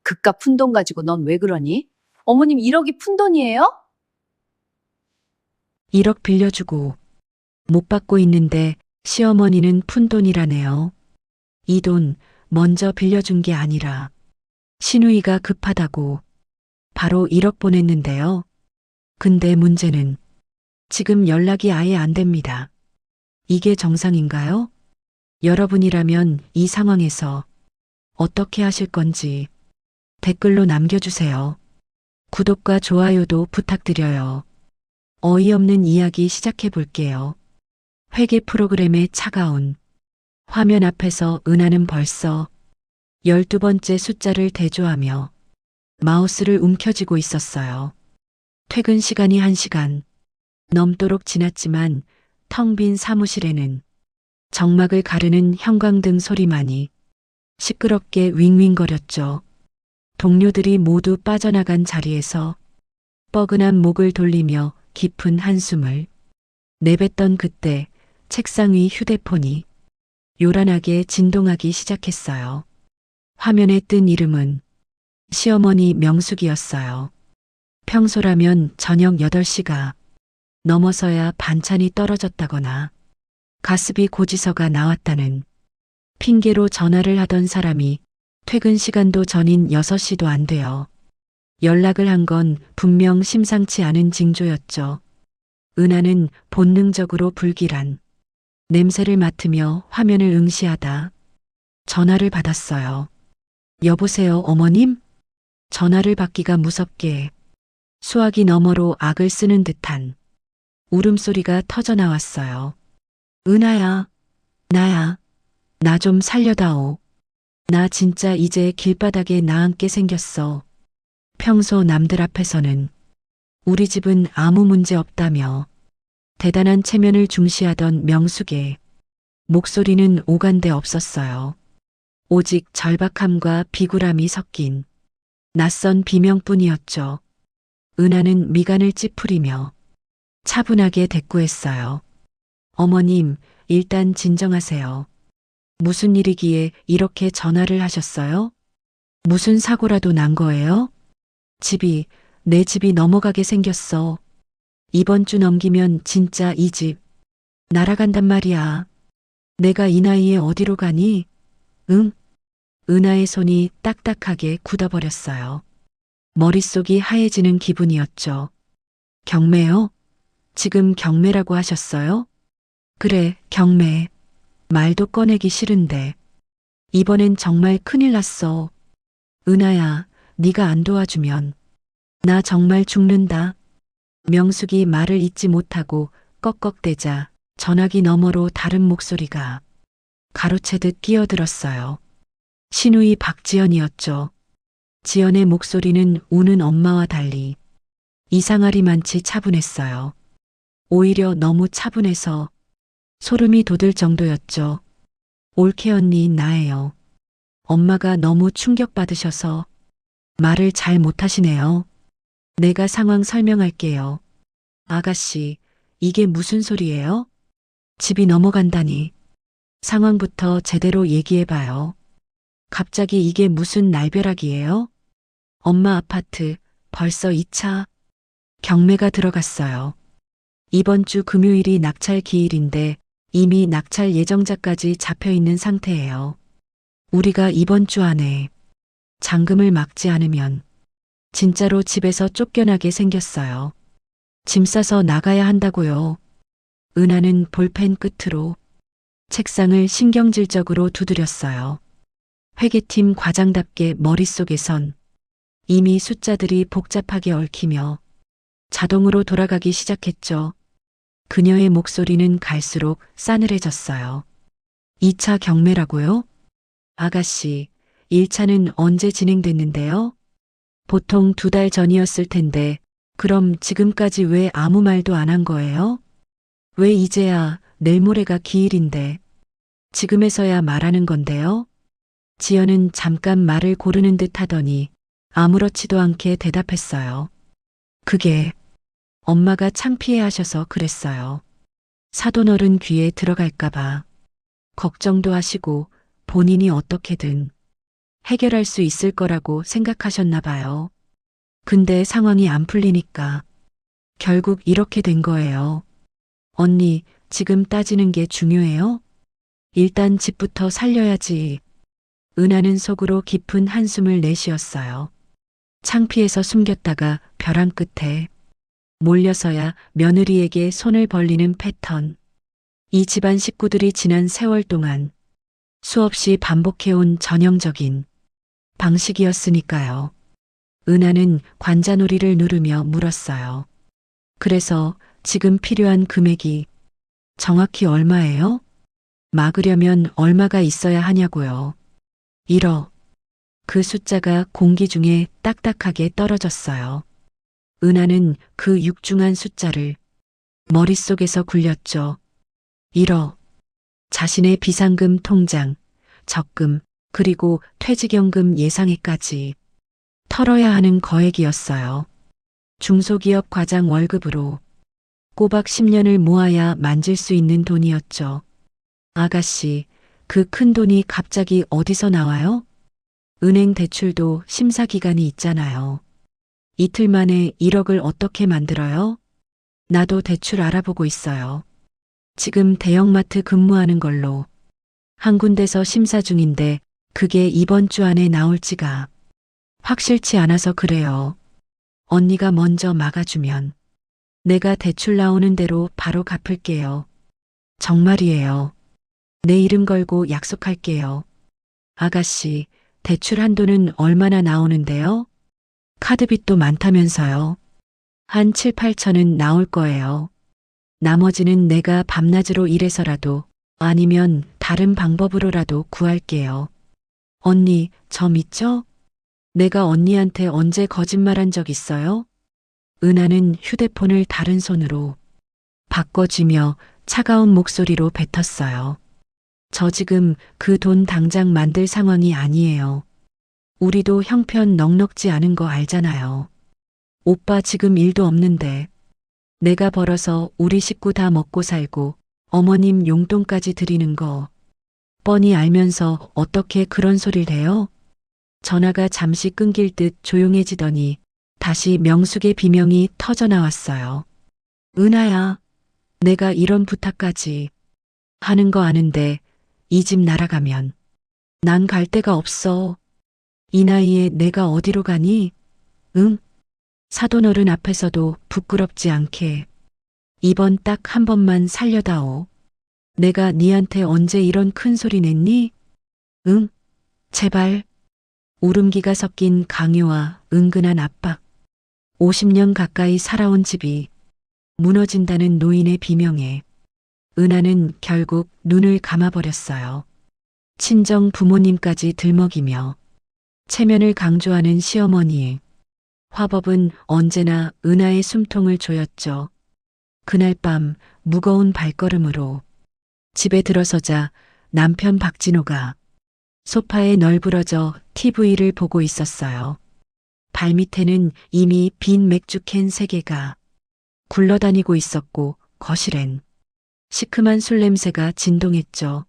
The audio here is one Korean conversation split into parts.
그깟 푼돈 가지고 넌 왜 그러니? 어머님 1억이 푼돈이에요? 1억 빌려주고 못 받고 있는데 시어머니는 푼돈이라네요. 이 돈 먼저 빌려준 게 아니라 시누이가 급하다고 바로 1억 보냈는데요. 근데 문제는 지금 연락이 아예 안 됩니다. 이게 정상인가요? 여러분이라면 이 상황에서 어떻게 하실 건지 댓글로 남겨주세요. 구독과 좋아요도 부탁드려요. 어이없는 이야기 시작해 볼게요. 회계 프로그램의 차가운 화면 앞에서 은하는 벌써 12번째 숫자를 대조하며 마우스를 움켜쥐고 있었어요. 퇴근 시간이 1시간 넘도록 지났지만 텅 빈 사무실에는 정막을 가르는 형광등 소리만이 시끄럽게 윙윙거렸죠. 동료들이 모두 빠져나간 자리에서 뻐근한 목을 돌리며 깊은 한숨을 내뱉던 그때 책상 위 휴대폰이 요란하게 진동하기 시작했어요. 화면에 뜬 이름은 시어머니 명숙이었어요. 평소라면 저녁 8시가 넘어서야 반찬이 떨어졌다거나 가습이 고지서가 나왔다는 핑계로 전화를 하던 사람이 퇴근 시간도 전인 6시도 안 돼요. 연락을 한 건 분명 심상치 않은 징조였죠. 은하는 본능적으로 불길한 냄새를 맡으며 화면을 응시하다 전화를 받았어요. 여보세요, 어머님? 전화를 받기가 무섭게 수화기 너머로 악을 쓰는 듯한 울음소리가 터져 나왔어요. 은하야, 나야. 나 좀 살려다오. 나 진짜 이제 길바닥에 나앉게 생겼어. 평소 남들 앞에서는 우리 집은 아무 문제 없다며 대단한 체면을 중시하던 명숙의 목소리는 오간데 없었어요. 오직 절박함과 비굴함이 섞인 낯선 비명뿐이었죠. 은하는 미간을 찌푸리며 차분하게 대꾸했어요. 어머님, 일단 진정하세요. 무슨 일이기에 이렇게 전화를 하셨어요? 무슨 사고라도 난 거예요? 내 집이 넘어가게 생겼어. 이번 주 넘기면 진짜 이 집 날아간단 말이야. 내가 이 나이에 어디로 가니? 응? 은하의 손이 딱딱하게 굳어버렸어요. 머릿속이 하얘지는 기분이었죠. 경매요? 지금 경매라고 하셨어요? 그래, 경매. 말도 꺼내기 싫은데. 이번엔 정말 큰일 났어. 은하야, 네가 안 도와주면 나 정말 죽는다. 명숙이 말을 잇지 못하고 꺽꺽대자 전화기 너머로 다른 목소리가 가로채듯 끼어들었어요. 시누이 박지연이었죠. 지연의 목소리는 우는 엄마와 달리 이상하리만치 차분했어요. 오히려 너무 차분해서 소름이 돋을 정도였죠. 올케 언니, 나예요. 엄마가 너무 충격받으셔서 말을 잘 못하시네요. 내가 상황 설명할게요. 아가씨, 이게 무슨 소리예요? 집이 넘어간다니. 상황부터 제대로 얘기해봐요. 갑자기 이게 무슨 날벼락이에요? 엄마 아파트 벌써 2차 경매가 들어갔어요. 이번 주 금요일이 낙찰 기일인데 이미 낙찰 예정자까지 잡혀 있는 상태예요. 우리가 이번 주 안에 잔금을 막지 않으면 진짜로 집에서 쫓겨나게 생겼어요. 짐 싸서 나가야 한다고요. 은하는 볼펜 끝으로 책상을 신경질적으로 두드렸어요. 회계팀 과장답게 머릿속에선 이미 숫자들이 복잡하게 얽히며 자동으로 돌아가기 시작했죠. 그녀의 목소리는 갈수록 싸늘해졌어요. 2차 경매라고요? 아가씨, 1차는 언제 진행됐는데요? 보통 2달 전이었을 텐데 그럼 지금까지 왜 아무 말도 안 한 거예요? 왜 이제야 내일 모레가 기일인데 지금에서야 말하는 건데요? 지연은 잠깐 말을 고르는 듯 하더니 아무렇지도 않게 대답했어요. 그게 엄마가 창피해 하셔서 그랬어요. 사돈어른 귀에 들어갈까봐 걱정도 하시고 본인이 어떻게든 해결할 수 있을 거라고 생각하셨나 봐요. 근데 상황이 안 풀리니까 결국 이렇게 된 거예요. 언니, 지금 따지는 게 중요해요? 일단 집부터 살려야지. 은하는 속으로 깊은 한숨을 내쉬었어요. 창피해서 숨겼다가 벼랑 끝에 몰려서야 며느리에게 손을 벌리는 패턴. 이 집안 식구들이 지난 세월 동안 수없이 반복해온 전형적인 방식이었으니까요. 은하는 관자놀이를 누르며 물었어요. 그래서 지금 필요한 금액이 정확히 얼마예요? 막으려면 얼마가 있어야 하냐고요. 1억. 그 숫자가 공기 중에 딱딱하게 떨어졌어요. 은하는 그 육중한 숫자를 머릿속에서 굴렸죠. 1억. 자신의 비상금 통장, 적금, 그리고 퇴직연금 예상액까지 털어야 하는 거액이었어요. 중소기업 과장 월급으로 꼬박 10년을 모아야 만질 수 있는 돈이었죠. 아가씨, 그 큰 돈이 갑자기 어디서 나와요? 은행 대출도 심사 기간이 있잖아요. 이틀 만에 1억을 어떻게 만들어요? 나도 대출 알아보고 있어요. 지금 대형마트 근무하는 걸로 한 군데서 심사 중인데 그게 이번 주 안에 나올지가 확실치 않아서 그래요. 언니가 먼저 막아주면 내가 대출 나오는 대로 바로 갚을게요. 정말이에요. 내 이름 걸고 약속할게요. 아가씨, 대출 한도는 얼마나 나오는데요? 카드빚도 많다면서요. 한 7, 8천은 나올 거예요. 나머지는 내가 밤낮으로 일해서라도 아니면 다른 방법으로라도 구할게요. 언니, 저 믿죠? 내가 언니한테 언제 거짓말한 적 있어요? 은하는 휴대폰을 다른 손으로 바꿔쥐며 차가운 목소리로 뱉었어요. 저 지금 그 돈 당장 만들 상황이 아니에요. 우리도 형편 넉넉지 않은 거 알잖아요. 오빠 지금 일도 없는데 내가 벌어서 우리 식구 다 먹고 살고 어머님 용돈까지 드리는 거 뻔히 알면서 어떻게 그런 소리를 해요? 전화가 잠시 끊길 듯 조용해지더니 다시 명숙의 비명이 터져 나왔어요. 은하야, 내가 이런 부탁까지 하는 거 아는데 이 집 날아가면 난 갈 데가 없어. 이 나이에 내가 어디로 가니? 응? 사돈어른 앞에서도 부끄럽지 않게 이번 딱 한 번만 살려다오. 내가 니한테 언제 이런 큰 소리 냈니? 응? 제발. 울음기가 섞인 강요와 은근한 압박. 50년 가까이 살아온 집이 무너진다는 노인의 비명에 은하는 결국 눈을 감아버렸어요. 친정 부모님까지 들먹이며 체면을 강조하는 시어머니의 화법은 언제나 은하의 숨통을 조였죠. 그날 밤 무거운 발걸음으로 집에 들어서자 남편 박진호가 소파에 널브러져 TV를 보고 있었어요. 발밑에는 이미 빈 맥주캔 3개가 굴러다니고 있었고 거실엔 시큼한 술 냄새가 진동했죠.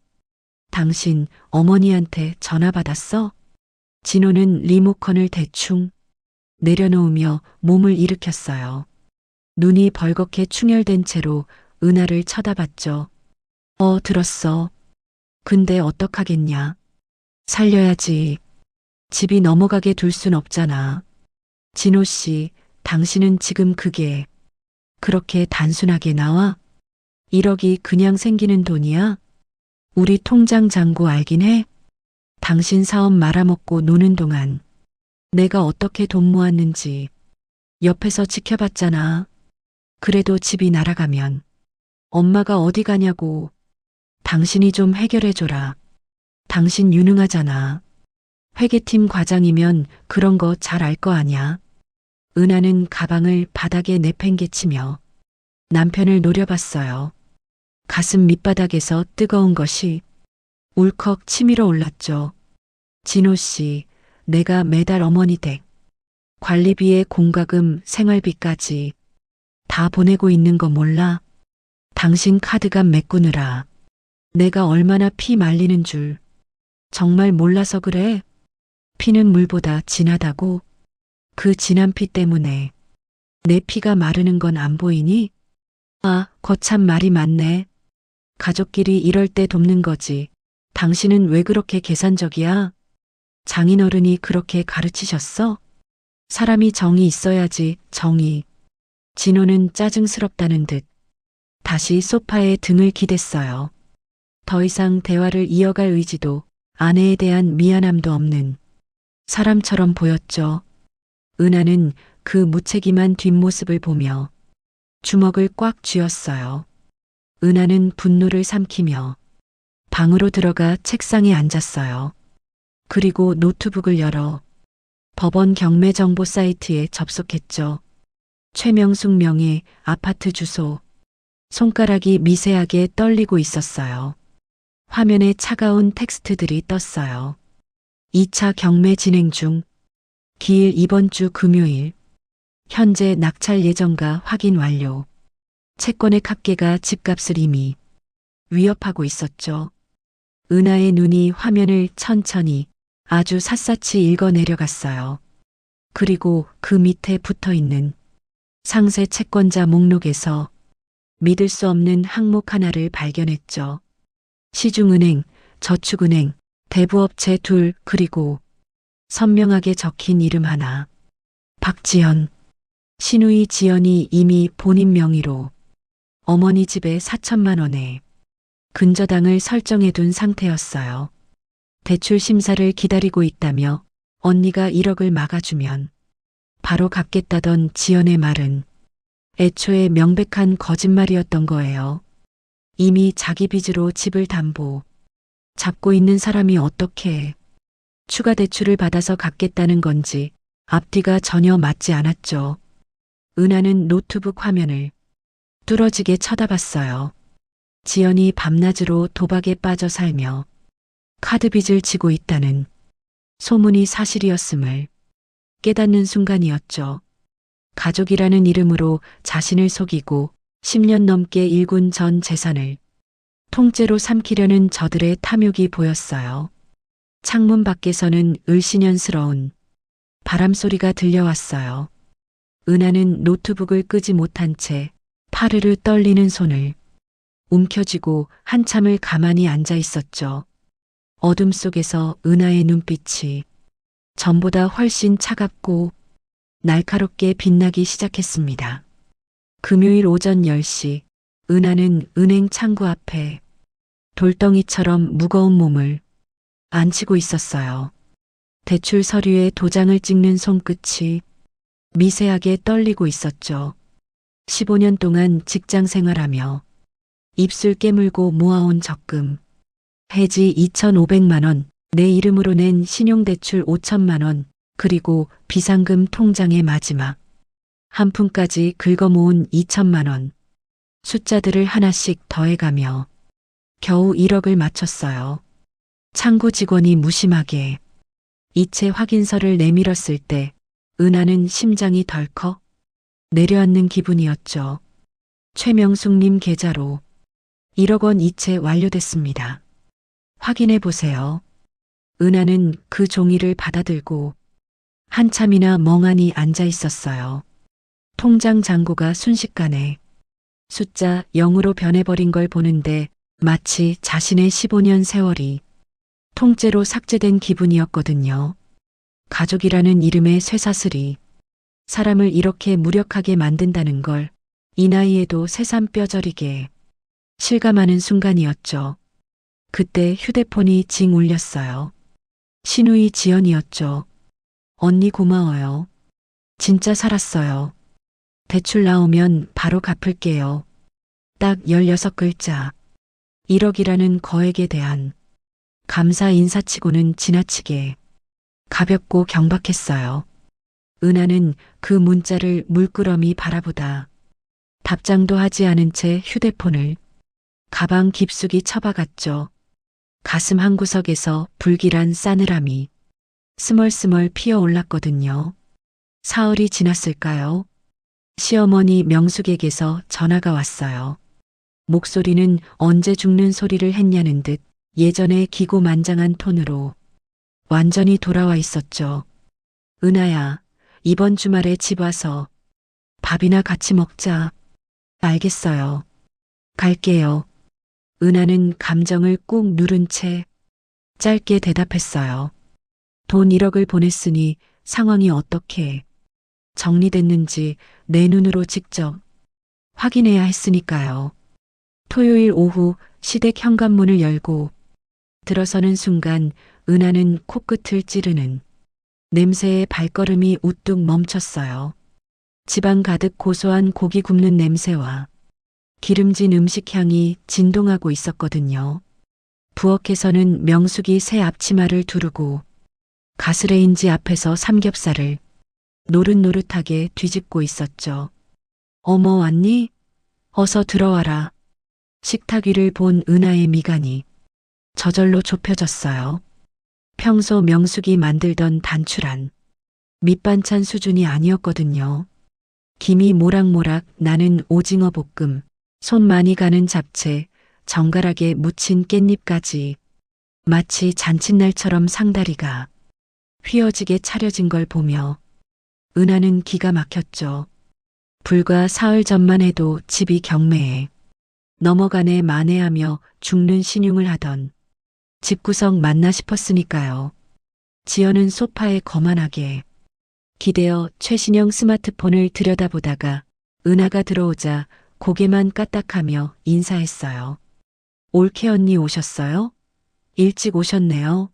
당신 어머니한테 전화 받았어? 진호는 리모컨을 대충 내려놓으며 몸을 일으켰어요. 눈이 벌겋게 충혈된 채로 은하를 쳐다봤죠. 들었어. 근데 어떡하겠냐. 살려야지. 집이 넘어가게 둘 순 없잖아. 진호 씨, 당신은 지금 그게 그렇게 단순하게 나와? 1억이 그냥 생기는 돈이야? 우리 통장 잔고 알긴 해? 당신 사업 말아먹고 노는 동안 내가 어떻게 돈 모았는지 옆에서 지켜봤잖아. 그래도 집이 날아가면 엄마가 어디 가냐고. 당신이 좀 해결해줘라. 당신 유능하잖아. 회계팀 과장이면 그런 거 잘 알 거 아냐. 은하는 가방을 바닥에 내팽개치며 남편을 노려봤어요. 가슴 밑바닥에서 뜨거운 것이 울컥 치밀어 올랐죠. 진호 씨, 내가 매달 어머니 댁 관리비에 공과금 생활비까지 다 보내고 있는 거 몰라? 당신 카드값 메꾸느라 내가 얼마나 피 말리는 줄 정말 몰라서 그래? 피는 물보다 진하다고? 그 진한 피 때문에 내 피가 마르는 건 안 보이니? 아, 거참 말이 많네. 가족끼리 이럴 때 돕는 거지. 당신은 왜 그렇게 계산적이야? 장인어른이 그렇게 가르치셨어? 사람이 정이 있어야지, 정이. 진호는 짜증스럽다는 듯 다시 소파에 등을 기댔어요. 더 이상 대화를 이어갈 의지도 아내에 대한 미안함도 없는 사람처럼 보였죠. 은하는 그 무책임한 뒷모습을 보며 주먹을 꽉 쥐었어요. 은하는 분노를 삼키며 방으로 들어가 책상에 앉았어요. 그리고 노트북을 열어 법원 경매 정보 사이트에 접속했죠. 최명숙 명의 아파트 주소. 손가락이 미세하게 떨리고 있었어요. 화면에 차가운 텍스트들이 떴어요. 2차 경매 진행 중. 기일 이번 주 금요일. 현재 낙찰 예정가 확인 완료. 채권의 합계가 집값을 이미 위협하고 있었죠. 은하의 눈이 화면을 천천히 아주 샅샅이 읽어 내려갔어요. 그리고 그 밑에 붙어 있는 상세 채권자 목록에서 믿을 수 없는 항목 하나를 발견했죠. 시중은행, 저축은행, 대부업체 둘, 그리고 선명하게 적힌 이름 하나. 박지연. 신우이 지연이 이미 본인 명의로 어머니 집에 4천만 원에 근저당을 설정해둔 상태였어요. 대출 심사를 기다리고 있다며 언니가 1억을 막아주면 바로 갚겠다던 지연의 말은 애초에 명백한 거짓말이었던 거예요. 이미 자기 빚으로 집을 담보 잡고 있는 사람이 어떻게 추가 대출을 받아서 갚겠다는 건지 앞뒤가 전혀 맞지 않았죠. 은하는 노트북 화면을 뚫어지게 쳐다봤어요. 지연이 밤낮으로 도박에 빠져 살며 카드 빚을 지고 있다는 소문이 사실이었음을 깨닫는 순간이었죠. 가족이라는 이름으로 자신을 속이고 10년 넘게 일군 전 재산을 통째로 삼키려는 저들의 탐욕이 보였어요. 창문 밖에서는 을씨년스러운 바람 소리가 들려왔어요. 은하는 노트북을 끄지 못한 채 파르르 떨리는 손을 움켜쥐고 한참을 가만히 앉아 있었죠. 어둠 속에서 은하의 눈빛이 전보다 훨씬 차갑고 날카롭게 빛나기 시작했습니다. 금요일 오전 10시 은하는 은행 창구 앞에 돌덩이처럼 무거운 몸을 앉히고 있었어요. 대출 서류에 도장을 찍는 손끝이 미세하게 떨리고 있었죠. 15년 동안 직장 생활하며 입술 깨물고 모아온 적금, 해지 2,500만 원, 내 이름으로 낸 신용대출 5천만 원, 그리고 비상금 통장의 마지막 한 푼까지 긁어 모은 2천만 원. 숫자들을 하나씩 더해가며 겨우 1억을 맞췄어요. 창구 직원이 무심하게 이체 확인서를 내밀었을 때 은하는 심장이 덜컥 내려앉는 기분이었죠. 최명숙님 계좌로 1억 원 이체 완료됐습니다. 확인해 보세요. 은하는 그 종이를 받아들고 한참이나 멍하니 앉아 있었어요. 통장 잔고가 순식간에 숫자 0으로 변해버린 걸 보는데 마치 자신의 15년 세월이 통째로 삭제된 기분이었거든요. 가족이라는 이름의 쇠사슬이 사람을 이렇게 무력하게 만든다는 걸 이 나이에도 새삼 뼈저리게 실감하는 순간이었죠. 그때 휴대폰이 징 울렸어요. 신우이 지연이었죠. 언니 고마워요. 진짜 살았어요. 대출 나오면 바로 갚을게요. 딱 16글자. 1억이라는 거액에 대한 감사 인사치고는 지나치게 가볍고 경박했어요. 은하는 그 문자를 물끄러미 바라보다 답장도 하지 않은 채 휴대폰을 가방 깊숙이 처박았죠. 가슴 한구석에서 불길한 싸늘함이 스멀스멀 피어올랐거든요. 사흘이 지났을까요? 시어머니 명숙에게서 전화가 왔어요. 목소리는 언제 죽는 소리를 했냐는 듯 예전의 기고만장한 톤으로 완전히 돌아와 있었죠. 은하야, 이번 주말에 집 와서 밥이나 같이 먹자. 알겠어요. 갈게요. 은하는 감정을 꾹 누른 채 짧게 대답했어요. 돈 1억을 보냈으니 상황이 어떻게 정리됐는지 내 눈으로 직접 확인해야 했으니까요. 토요일 오후 시댁 현관문을 열고 들어서는 순간 은하는 코끝을 찌르는 냄새에 발걸음이 우뚝 멈췄어요. 집안 가득 고소한 고기 굽는 냄새와 기름진 음식 향이 진동하고 있었거든요. 부엌에서는 명숙이 새 앞치마를 두르고 가스레인지 앞에서 삼겹살을 노릇노릇하게 뒤집고 있었죠. 어머 왔니? 어서 들어와라. 식탁 위를 본 은하의 미간이 저절로 좁혀졌어요. 평소 명숙이 만들던 단출한 밑반찬 수준이 아니었거든요. 김이 모락모락 나는 오징어 볶음, 손 많이 가는 잡채, 정갈하게 무친 깻잎까지 마치 잔칫날처럼 상다리가 휘어지게 차려진 걸 보며 은하는 기가 막혔죠. 불과 사흘 전만 해도 집이 경매에 넘어가네 만회하며 죽는 신용을 하던 집구석 맞나 싶었으니까요. 지연은 소파에 거만하게 기대어 최신형 스마트폰을 들여다보다가 은하가 들어오자 고개만 까딱하며 인사했어요. 올케 언니 오셨어요? 일찍 오셨네요.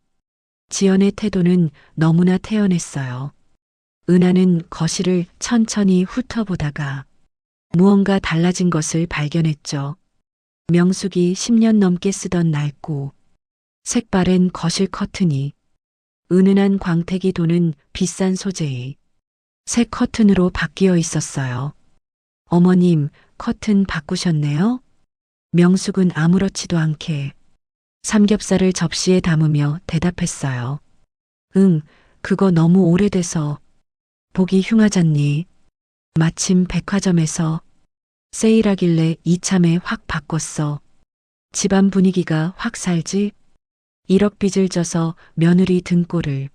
지연의 태도는 너무나 태연했어요. 은하는 거실을 천천히 훑어보다가 무언가 달라진 것을 발견했죠. 명숙이 10년 넘게 쓰던 낡고 색바랜 거실 커튼이 은은한 광택이 도는 비싼 소재의 새 커튼으로 바뀌어 있었어요. 어머님, 커튼 바꾸셨네요? 명숙은 아무렇지도 않게 삼겹살을 접시에 담으며 대답했어요. 응, 그거 너무 오래돼서 보기 흉하잖니. 마침 백화점에서 세일하길래 이참에 확 바꿨어. 집안 분위기가 확 살지? 1억 빚을 져서 며느리 등골을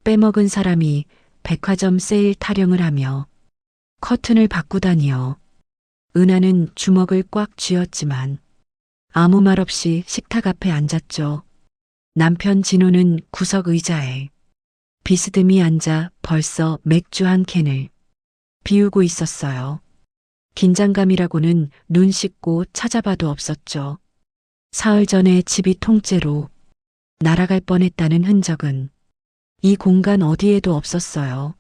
빼먹은 사람이 백화점 세일 타령을 하며 커튼을 바꾸다니요. 은하는 주먹을 꽉 쥐었지만 아무 말 없이 식탁 앞에 앉았죠. 남편 진호는 구석 의자에 비스듬히 앉아 벌써 맥주 한 캔을 비우고 있었어요. 긴장감이라고는 눈 씻고 찾아봐도 없었죠. 사흘 전에 집이 통째로 날아갈 뻔했다는 흔적은 이 공간 어디에도 없었어요.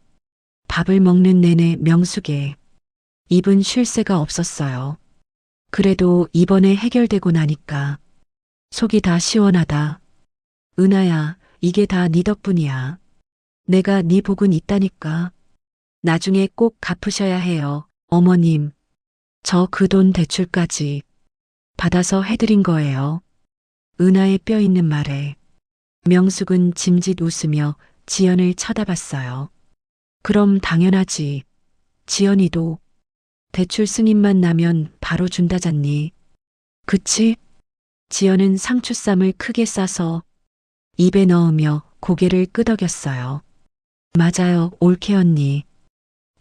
밥을 먹는 내내 명숙에 입은 쉴 새가 없었어요. 그래도 이번에 해결되고 나니까 속이 다 시원하다. 은하야, 이게 다 네 덕분이야. 내가 네 복은 있다니까. 나중에 꼭 갚으셔야 해요. 어머님, 저 그 돈 대출까지 받아서 해드린 거예요. 은하의 뼈 있는 말에 명숙은 짐짓 웃으며 지연을 쳐다봤어요. 그럼 당연하지. 지연이도 대출 승인만 나면 바로 준다잖니. 그치? 지연은 상추쌈을 크게 싸서 입에 넣으며 고개를 끄덕였어요. 맞아요, 올케 언니.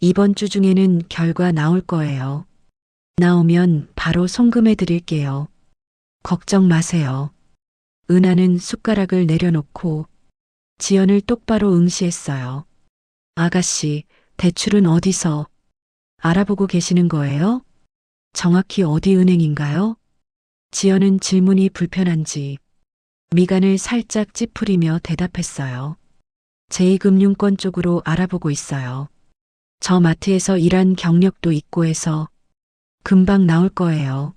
이번 주 중에는 결과 나올 거예요. 나오면 바로 송금해 드릴게요. 걱정 마세요. 은하는 숟가락을 내려놓고 지연을 똑바로 응시했어요. 아가씨, 대출은 어디서 알아보고 계시는 거예요? 정확히 어디 은행인가요? 지연은 질문이 불편한지 미간을 살짝 찌푸리며 대답했어요. 제2금융권 쪽으로 알아보고 있어요. 저 마트에서 일한 경력도 있고 해서 금방 나올 거예요.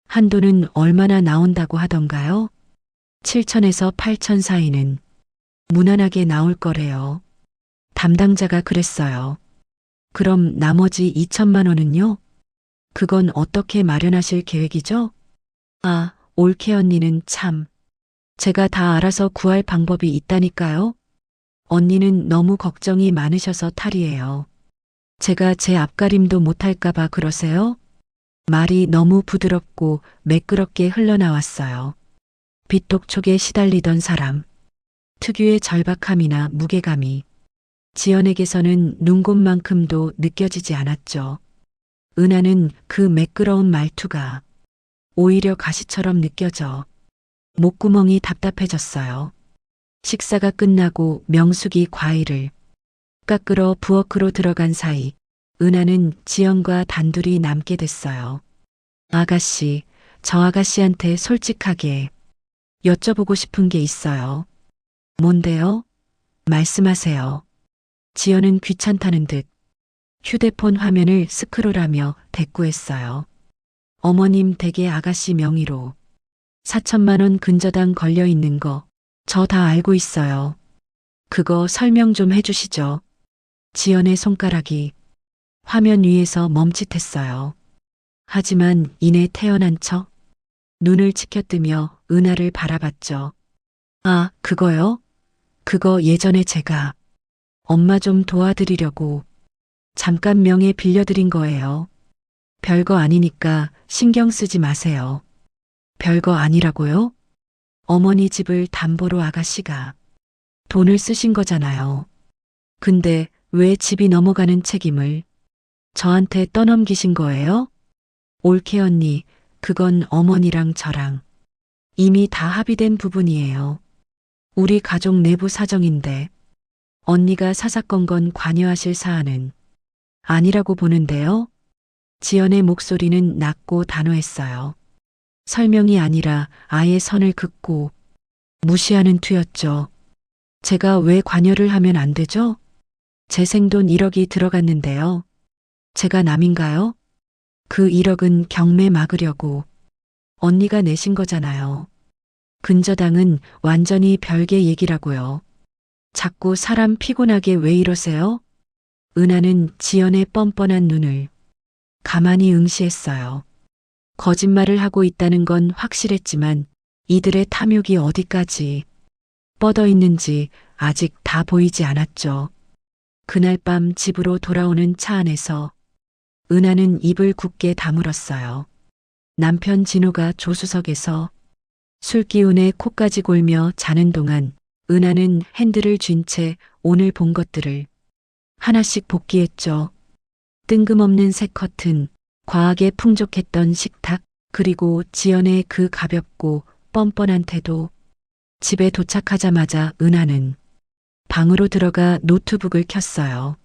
한도는 얼마나 나온다고 하던가요? 7천에서 8천 사이는 무난하게 나올 거래요. 담당자가 그랬어요. 그럼 나머지 2천만 원은요? 그건 어떻게 마련하실 계획이죠? 아, 올케 언니는 참. 제가 다 알아서 구할 방법이 있다니까요. 언니는 너무 걱정이 많으셔서 탈이에요. 제가 제 앞가림도 못할까봐 그러세요? 말이 너무 부드럽고 매끄럽게 흘러나왔어요. 빚독촉에 시달리던 사람. 특유의 절박함이나 무게감이 지연에게서는 눈곱만큼도 느껴지지 않았죠. 은하는 그 매끄러운 말투가 오히려 가시처럼 느껴져 목구멍이 답답해졌어요. 식사가 끝나고 명숙이 과일을 깎으러 부엌으로 들어간 사이 은하는 지연과 단둘이 남게 됐어요. 아가씨, 저 아가씨한테 솔직하게 여쭤보고 싶은 게 있어요. 뭔데요? 말씀하세요. 지연은 귀찮다는 듯 휴대폰 화면을 스크롤하며 대꾸했어요. 어머님 댁에 아가씨 명의로 4천만 원 근저당 걸려 있는 거 저 다 알고 있어요. 그거 설명 좀 해주시죠. 지연의 손가락이 화면 위에서 멈칫했어요. 하지만 이내 태어난 척 눈을 치켜뜨며 은하를 바라봤죠. 아, 그거요? 그거 예전에 제가 엄마 좀 도와드리려고 잠깐 명예 빌려드린 거예요. 별거 아니니까 신경 쓰지 마세요. 별거 아니라고요? 어머니 집을 담보로 아가씨가 돈을 쓰신 거잖아요. 근데 왜 집이 넘어가는 책임을 저한테 떠넘기신 거예요? 올케 언니, 그건 어머니랑 저랑 이미 다 합의된 부분이에요. 우리 가족 내부 사정인데 언니가 사사건건 관여하실 사안은 아니라고 보는데요. 지연의 목소리는 낮고 단호했어요. 설명이 아니라 아예 선을 긋고 무시하는 투였죠. 제가 왜 관여를 하면 안 되죠? 제 생돈 1억이 들어갔는데요. 제가 남인가요? 그 1억은 경매 막으려고 언니가 내신 거잖아요. 근저당은 완전히 별개 얘기라고요. 자꾸 사람 피곤하게 왜 이러세요? 은하는 지연의 뻔뻔한 눈을 가만히 응시했어요. 거짓말을 하고 있다는 건 확실했지만 이들의 탐욕이 어디까지 뻗어 있는지 아직 다 보이지 않았죠. 그날 밤 집으로 돌아오는 차 안에서 은하는 입을 굳게 다물었어요. 남편 진호가 조수석에서 술 기운에 코까지 골며 자는 동안 은하는 핸들을 쥔 채 오늘 본 것들을 하나씩 복기했죠. 뜬금없는 새 커튼, 과하게 풍족했던 식탁, 그리고 지연의 그 가볍고 뻔뻔한 태도. 집에 도착하자마자 은하는 방으로 들어가 노트북을 켰어요.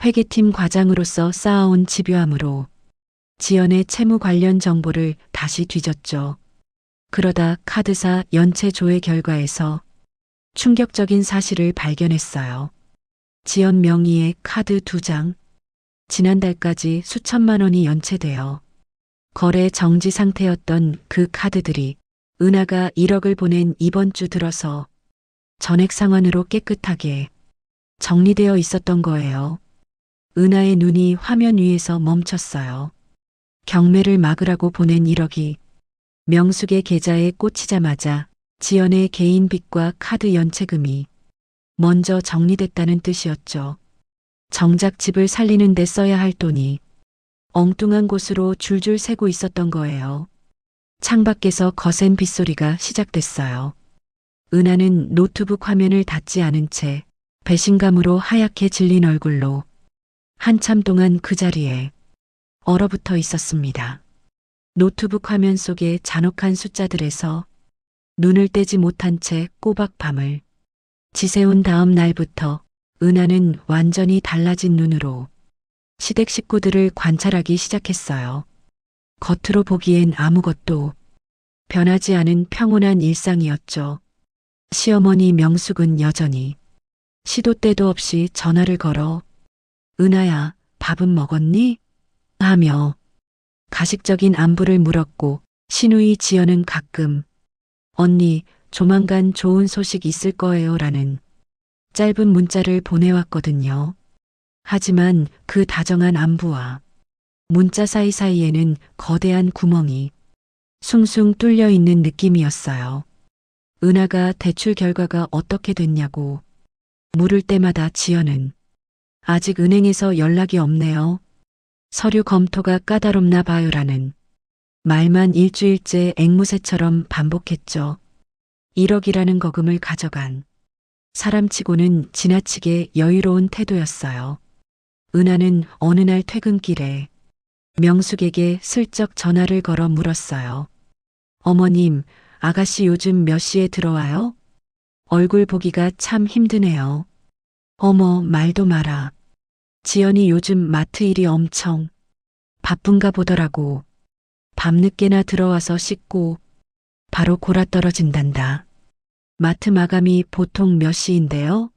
회계팀 과장으로서 쌓아온 집요함으로 지연의 채무 관련 정보를 다시 뒤졌죠. 그러다 카드사 연체 조회 결과에서 충격적인 사실을 발견했어요. 지연 명의의 카드 2장, 지난달까지 수천만 원이 연체되어 거래 정지 상태였던 그 카드들이 은하가 1억을 보낸 이번 주 들어서 전액 상환으로 깨끗하게 정리되어 있었던 거예요. 은하의 눈이 화면 위에서 멈췄어요. 경매를 막으라고 보낸 1억이 명숙의 계좌에 꽂히자마자 지연의 개인 빚과 카드 연체금이 먼저 정리됐다는 뜻이었죠. 정작 집을 살리는 데 써야 할 돈이 엉뚱한 곳으로 줄줄 새고 있었던 거예요. 창밖에서 거센 빗소리가 시작됐어요. 은하는 노트북 화면을 닫지 않은 채 배신감으로 하얗게 질린 얼굴로 한참 동안 그 자리에 얼어붙어 있었습니다. 노트북 화면 속의 잔혹한 숫자들에서 눈을 떼지 못한 채 꼬박 밤을 지새운 다음 날부터 은하는 완전히 달라진 눈으로 시댁 식구들을 관찰하기 시작했어요. 겉으로 보기엔 아무것도 변하지 않은 평온한 일상이었죠. 시어머니 명숙은 여전히 시도 때도 없이 전화를 걸어 은하야, 밥은 먹었니? 하며 가식적인 안부를 물었고 시누이 지연은 가끔 언니, 조만간 좋은 소식 있을 거예요 라는 짧은 문자를 보내왔거든요. 하지만 그 다정한 안부와 문자 사이사이에는 거대한 구멍이 숭숭 뚫려 있는 느낌이었어요. 은하가 대출 결과가 어떻게 됐냐고 물을 때마다 지연은 아직 은행에서 연락이 없네요. 서류 검토가 까다롭나 봐요라는 말만 일주일째 앵무새처럼 반복했죠. 1억이라는 거금을 가져간 사람치고는 지나치게 여유로운 태도였어요. 은하는 어느 날 퇴근길에 명숙에게 슬쩍 전화를 걸어 물었어요. 어머님, 아가씨 요즘 몇 시에 들어와요? 얼굴 보기가 참 힘드네요. 어머, 말도 마라. 지연이 요즘 마트 일이 엄청 바쁜가 보더라고. 밤늦게나 들어와서 씻고 바로 골아떨어진단다. 마트 마감이 보통 몇 시인데요?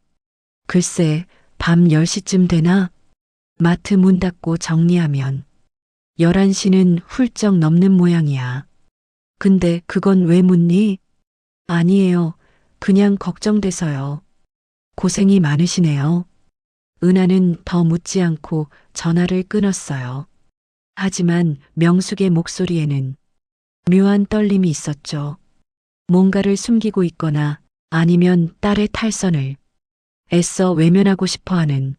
글쎄, 밤 10시쯤 되나? 마트 문 닫고 정리하면 11시는 훌쩍 넘는 모양이야. 근데 그건 왜 묻니? 아니에요. 그냥 걱정돼서요. 고생이 많으시네요. 은하는 더 묻지 않고 전화를 끊었어요. 하지만 명숙의 목소리에는 묘한 떨림이 있었죠. 뭔가를 숨기고 있거나 아니면 딸의 탈선을 애써 외면하고 싶어 하는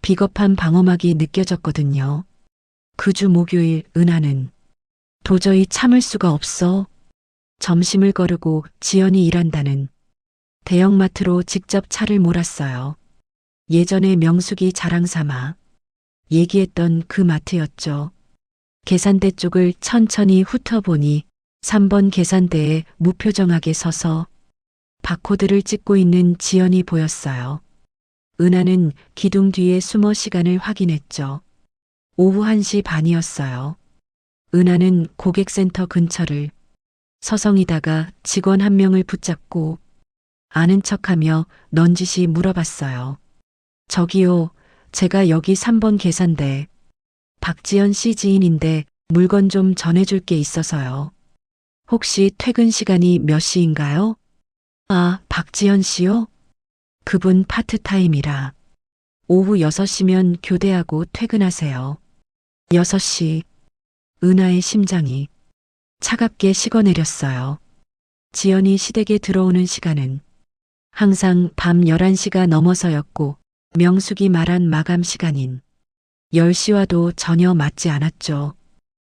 비겁한 방어막이 느껴졌거든요. 그 주 목요일 은하는 도저히 참을 수가 없어. 점심을 거르고 지연이 일한다는 대형마트로 직접 차를 몰았어요. 예전에 명숙이 자랑 삼아 얘기했던 그 마트였죠. 계산대 쪽을 천천히 훑어보니 3번 계산대에 무표정하게 서서 바코드를 찍고 있는 지연이 보였어요. 은하는 기둥 뒤에 숨어 시간을 확인했죠. 오후 1시 반이었어요. 은하는 고객센터 근처를 서성이다가 직원 한 명을 붙잡고 아는 척하며 넌지시 물어봤어요. 저기요, 제가 여기 3번 계산대 박지연 씨 지인인데 물건 좀 전해줄 게 있어서요. 혹시 퇴근 시간이 몇 시인가요? 아, 박지연 씨요? 그분 파트타임이라 오후 6시면 교대하고 퇴근하세요. 6시. 은하의 심장이 차갑게 식어내렸어요. 지연이 시댁에 들어오는 시간은 항상 밤 11시가 넘어서였고 명숙이 말한 마감 시간인 10시와도 전혀 맞지 않았죠.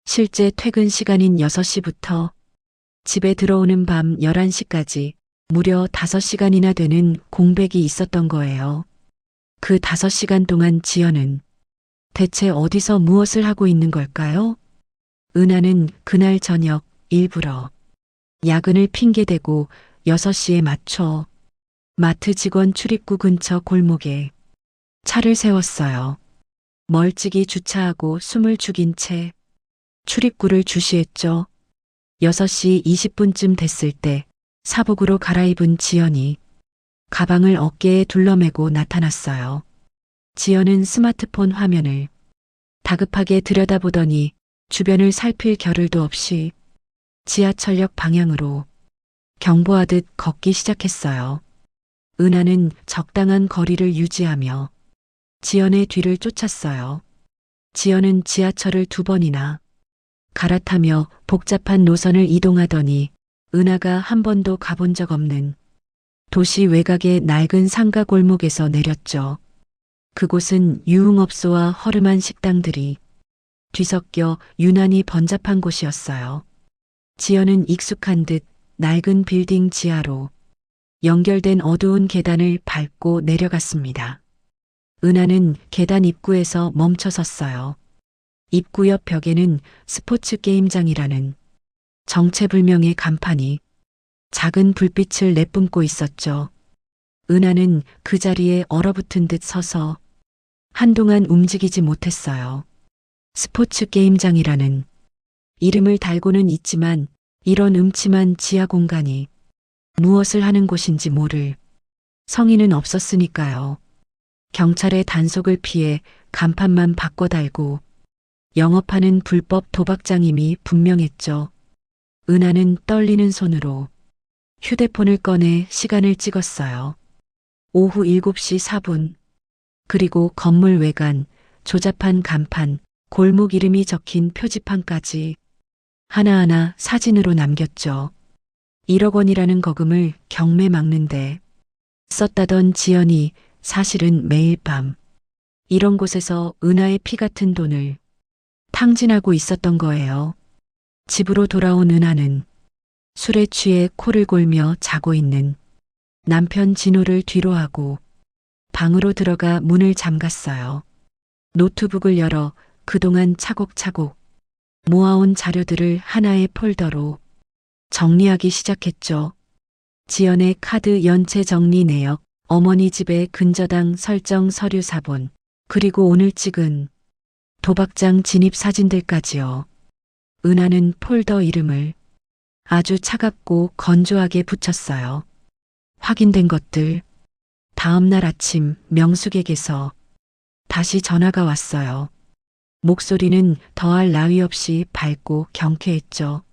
실제 퇴근 시간인 6시부터 집에 들어오는 밤 11시까지 무려 5시간이나 되는 공백이 있었던 거예요. 그 5시간 동안 지연은 대체 어디서 무엇을 하고 있는 걸까요? 은하는 그날 저녁 일부러 야근을 핑계대고 6시에 맞춰 마트 직원 출입구 근처 골목에 차를 세웠어요. 멀찍이 주차하고 숨을 죽인 채 출입구를 주시했죠. 6시 20분쯤 됐을 때 사복으로 갈아입은 지연이 가방을 어깨에 둘러매고 나타났어요. 지연은 스마트폰 화면을 다급하게 들여다보더니 주변을 살필 겨를도 없이 지하철역 방향으로 경보하듯 걷기 시작했어요. 은하는 적당한 거리를 유지하며 지연의 뒤를 쫓았어요. 지연은 지하철을 2번이나 갈아타며 복잡한 노선을 이동하더니 은하가 한 번도 가본 적 없는 도시 외곽의 낡은 상가 골목에서 내렸죠. 그곳은 유흥업소와 허름한 식당들이 뒤섞여 유난히 번잡한 곳이었어요. 지연은 익숙한 듯 낡은 빌딩 지하로 연결된 어두운 계단을 밟고 내려갔습니다. 은하는 계단 입구에서 멈춰 섰어요. 입구 옆 벽에는 스포츠 게임장이라는 정체불명의 간판이 작은 불빛을 내뿜고 있었죠. 은하는 그 자리에 얼어붙은 듯 서서 한동안 움직이지 못했어요. 스포츠 게임장이라는 이름을 달고는 있지만 이런 음침한 지하 공간이 무엇을 하는 곳인지 모를 성인은 없었으니까요. 경찰의 단속을 피해 간판만 바꿔 달고 영업하는 불법 도박장임이 분명했죠. 은하는 떨리는 손으로 휴대폰을 꺼내 시간을 찍었어요. 오후 7시 4분. 그리고 건물 외관, 조잡한 간판, 골목 이름이 적힌 표지판까지 하나하나 사진으로 남겼죠. 1억 원이라는 거금을 경매 막는데 썼다던 지연이 사실은 매일 밤 이런 곳에서 은하의 피 같은 돈을 탕진하고 있었던 거예요. 집으로 돌아온 은하는 술에 취해 코를 골며 자고 있는 남편 진호를 뒤로하고 방으로 들어가 문을 잠갔어요. 노트북을 열어 그동안 차곡차곡 모아온 자료들을 하나의 폴더로 정리하기 시작했죠. 지연의 카드 연체 정리 내역, 어머니 집의 근저당 설정 서류 사본, 그리고 오늘 찍은 도박장 진입 사진들까지요. 은하는 폴더 이름을 아주 차갑고 건조하게 붙였어요. 확인된 것들. 다음 날 아침 명숙에게서 다시 전화가 왔어요. 목소리는 더할 나위 없이 밝고 경쾌했죠.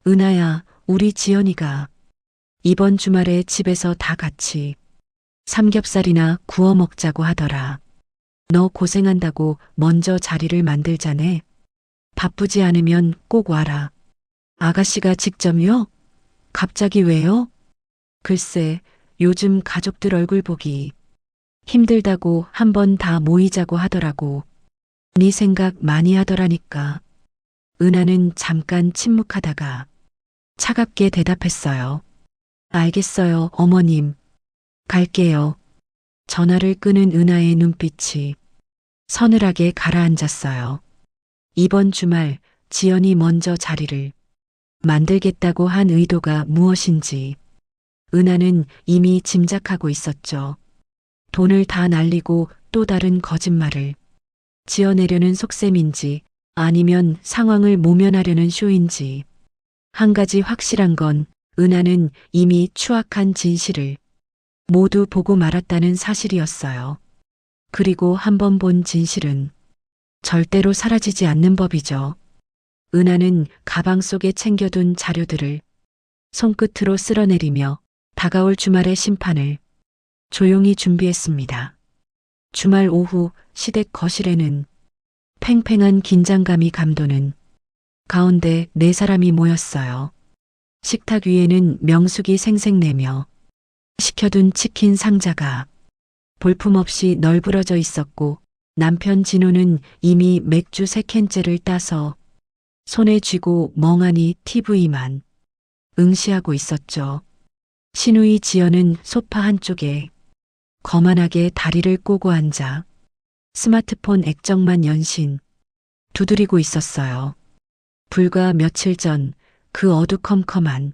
은하야, 우리 지연이가 이번 주말에 집에서 다 같이 삼겹살이나 구워 먹자고 하더라. 너 고생한다고 먼저 자리를 만들자네. 바쁘지 않으면 꼭 와라. 아가씨가 직접요? 갑자기 왜요? 글쎄, 요즘 가족들 얼굴 보기 힘들다고 한번 다 모이자고 하더라고. 네 생각 많이 하더라니까. 은하는 잠깐 침묵하다가 차갑게 대답했어요. 알겠어요, 어머님. 갈게요. 전화를 끄는 은하의 눈빛이 서늘하게 가라앉았어요. 이번 주말 지연이 먼저 자리를 만들겠다고 한 의도가 무엇인지 은하는 이미 짐작하고 있었죠. 돈을 다 날리고 또 다른 거짓말을 지어내려는 속셈인지 아니면 상황을 모면하려는 쇼인지. 한 가지 확실한 건 은하는 이미 추악한 진실을 모두 보고 말았다는 사실이었어요. 그리고 한 번 본 진실은 절대로 사라지지 않는 법이죠. 은하는 가방 속에 챙겨둔 자료들을 손끝으로 쓸어내리며 다가올 주말의 심판을 조용히 준비했습니다. 주말 오후 시댁 거실에는 팽팽한 긴장감이 감도는 가운데 네 사람이 모였어요. 식탁 위에는 명숙이 생색내며 식혀둔 치킨 상자가 볼품없이 널브러져 있었고 남편 진호는 이미 맥주 3캔째를 따서 손에 쥐고 멍하니 TV만 응시하고 있었죠. 신우이 지연은 소파 한쪽에 거만하게 다리를 꼬고 앉아 스마트폰 액정만 연신 두드리고 있었어요. 불과 며칠 전 그 어두컴컴한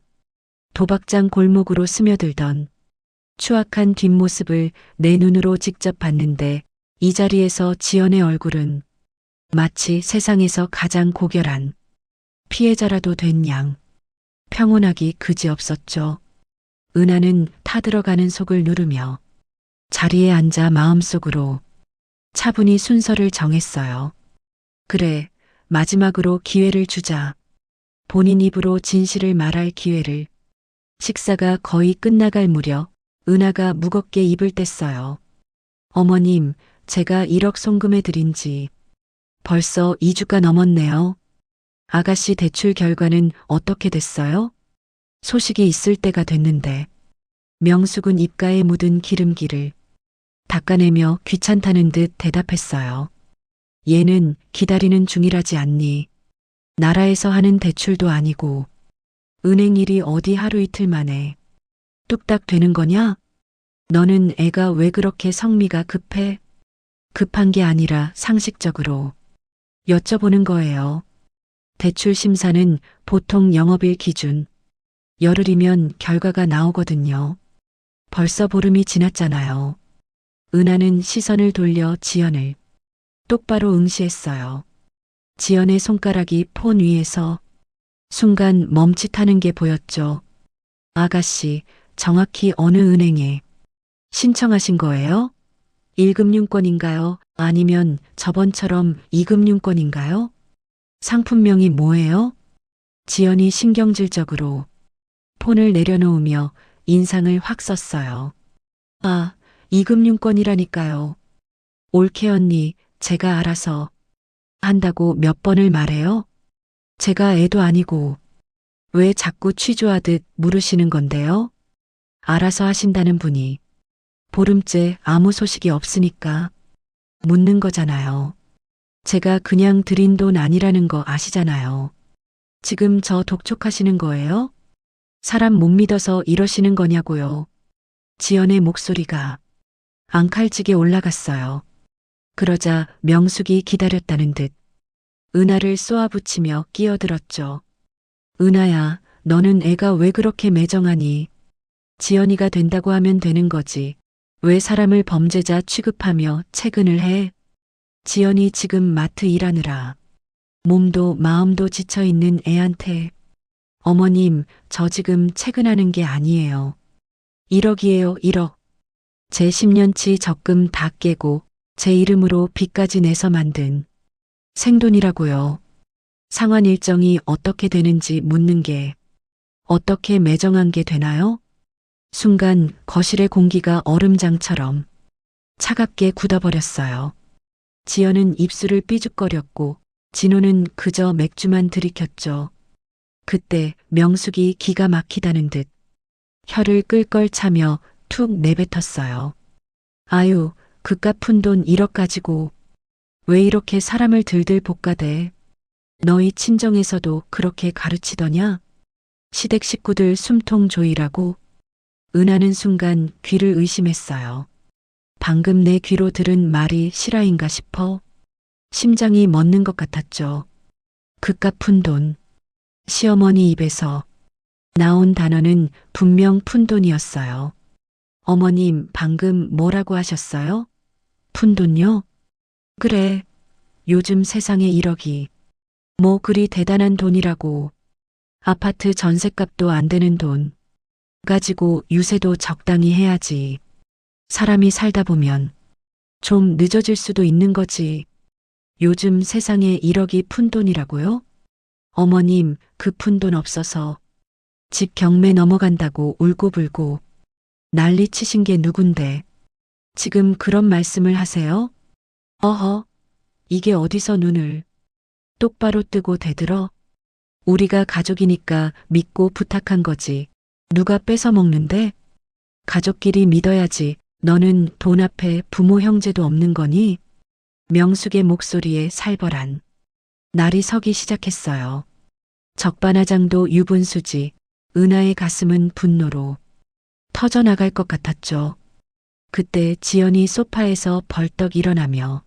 도박장 골목으로 스며들던 추악한 뒷모습을 내 눈으로 직접 봤는데 이 자리에서 지연의 얼굴은 마치 세상에서 가장 고결한 피해자라도 된 양 평온하기 그지없었죠. 은하는 타들어가는 속을 누르며 자리에 앉아 마음속으로 차분히 순서를 정했어요. 그래, 마지막으로 기회를 주자. 본인 입으로 진실을 말할 기회를. 식사가 거의 끝나갈 무렵 은하가 무겁게 입을 뗐어요. 어머님, 제가 1억 송금해 드린 지 벌써 2주가 넘었네요. 아가씨 대출 결과는 어떻게 됐어요? 소식이 있을 때가 됐는데. 명숙은 입가에 묻은 기름기를 닦아내며 귀찮다는 듯 대답했어요. 얘는 기다리는 중이라지 않니? 나라에서 하는 대출도 아니고 은행 일이 어디 하루 이틀 만에 뚝딱 되는 거냐? 너는 애가 왜 그렇게 성미가 급해? 급한 게 아니라 상식적으로 여쭤보는 거예요. 대출 심사는 보통 영업일 기준 열흘이면 결과가 나오거든요. 벌써 보름이 지났잖아요. 은하는 시선을 돌려 지연을 똑바로 응시했어요. 지연의 손가락이 폰 위에서 순간 멈칫하는 게 보였죠. 아가씨, 정확히 어느 은행에 신청하신 거예요? 1금융권인가요? 아니면 저번처럼 2금융권인가요? 상품명이 뭐예요? 지연이 신경질적으로 폰을 내려놓으며 인상을 확 썼어요. 아, 2금융권이라니까요. 올케 언니, 제가 알아서 한다고 몇 번을 말해요? 제가 애도 아니고 왜 자꾸 취조하듯 물으시는 건데요? 알아서 하신다는 분이 보름째 아무 소식이 없으니까 묻는 거잖아요. 제가 그냥 드린 돈 아니라는 거 아시잖아요. 지금 저 독촉하시는 거예요? 사람 못 믿어서 이러시는 거냐고요. 지연의 목소리가 앙칼지게 올라갔어요. 그러자 명숙이 기다렸다는 듯 은하를 쏘아붙이며 끼어들었죠. 은하야, 너는 애가 왜 그렇게 매정하니? 지연이가 된다고 하면 되는 거지. 왜 사람을 범죄자 취급하며 채근을 해? 지연이 지금 마트 일하느라 몸도 마음도 지쳐있는 애한테 어머님, 저 지금 채근하는 게 아니에요. 1억이에요, 1억. 제 10년치 적금 다 깨고 제 이름으로 빚까지 내서 만든 생돈이라고요. 상환 일정이 어떻게 되는지 묻는 게 어떻게 매정한 게 되나요? 순간 거실의 공기가 얼음장처럼 차갑게 굳어버렸어요. 지연은 입술을 삐죽거렸고 진호는 그저 맥주만 들이켰죠. 그때 명숙이 기가 막히다는 듯 혀를 끌걸 차며 툭 내뱉었어요. 아유, 그깟 푼돈 1억 가지고 왜 이렇게 사람을 들들 볶아대? 너희 친정에서도 그렇게 가르치더냐? 시댁 식구들 숨통 조이라고. 은하는 순간 귀를 의심했어요. 방금 내 귀로 들은 말이 실화인가 싶어 심장이 멎는 것 같았죠. 그깟 푼돈. 시어머니 입에서 나온 단어는 분명 푼돈이었어요. 어머님, 방금 뭐라고 하셨어요? 푼돈요? 그래. 요즘 세상에 1억이 뭐 그리 대단한 돈이라고. 아파트 전셋값도 안 되는 돈 가지고 유세도 적당히 해야지. 사람이 살다 보면 좀 늦어질 수도 있는 거지. 요즘 세상에 1억이 푼돈이라고요? 어머님, 그 푼돈 없어서 집 경매 넘어간다고 울고불고 난리 치신 게 누군데 지금 그런 말씀을 하세요? 어허, 이게 어디서 눈을 똑바로 뜨고 대들어? 우리가 가족이니까 믿고 부탁한 거지. 누가 뺏어 먹는데? 가족끼리 믿어야지. 너는 돈 앞에 부모 형제도 없는 거니? 명숙의 목소리에 살벌한 날이 서기 시작했어요. 적반하장도 유분수지. 은하의 가슴은 분노로 터져나갈 것 같았죠. 그때 지연이 소파에서 벌떡 일어나며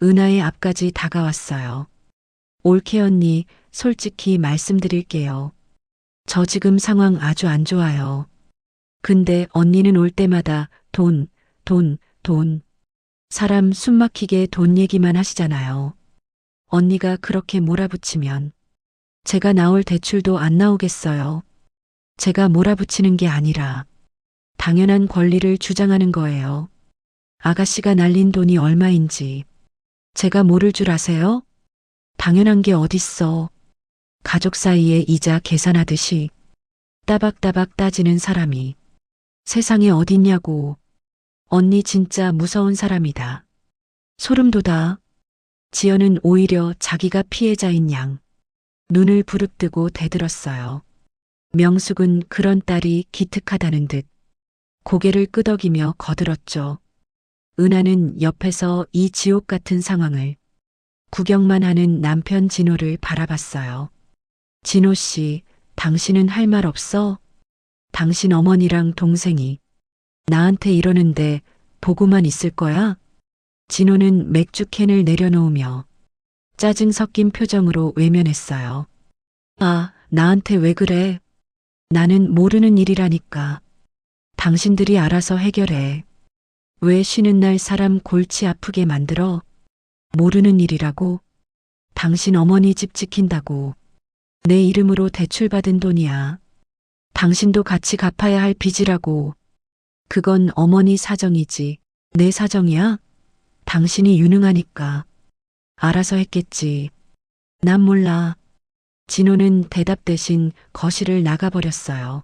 은하의 앞까지 다가왔어요. 올케 언니, 솔직히 말씀드릴게요. 저 지금 상황 아주 안 좋아요. 근데 언니는 올 때마다 돈. 사람 숨막히게 돈 얘기만 하시잖아요. 언니가 그렇게 몰아붙이면 제가 나올 대출도 안 나오겠어요. 제가 몰아붙이는 게 아니라 당연한 권리를 주장하는 거예요. 아가씨가 날린 돈이 얼마인지 제가 모를 줄 아세요? 당연한 게 어딨어. 가족 사이에 이자 계산하듯이 따박따박 따지는 사람이 세상에 어딨냐고. 언니 진짜 무서운 사람이다. 소름 돋아. 지연은 오히려 자기가 피해자인 양 눈을 부릅뜨고 대들었어요. 명숙은 그런 딸이 기특하다는 듯 고개를 끄덕이며 거들었죠. 은하는 옆에서 이 지옥 같은 상황을 구경만 하는 남편 진호를 바라봤어요. 진호 씨, 당신은 할 말 없어? 당신 어머니랑 동생이 나한테 이러는데 보고만 있을 거야? 진호는 맥주캔을 내려놓으며 짜증 섞인 표정으로 외면했어요. 아, 나한테 왜 그래? 나는 모르는 일이라니까. 당신들이 알아서 해결해. 왜 쉬는 날 사람 골치 아프게 만들어? 모르는 일이라고? 당신 어머니 집 지킨다고. 내 이름으로 대출받은 돈이야. 당신도 같이 갚아야 할 빚이라고. 그건 어머니 사정이지. 내 사정이야? 당신이 유능하니까. 알아서 했겠지. 난 몰라. 진호는 대답 대신 거실을 나가버렸어요.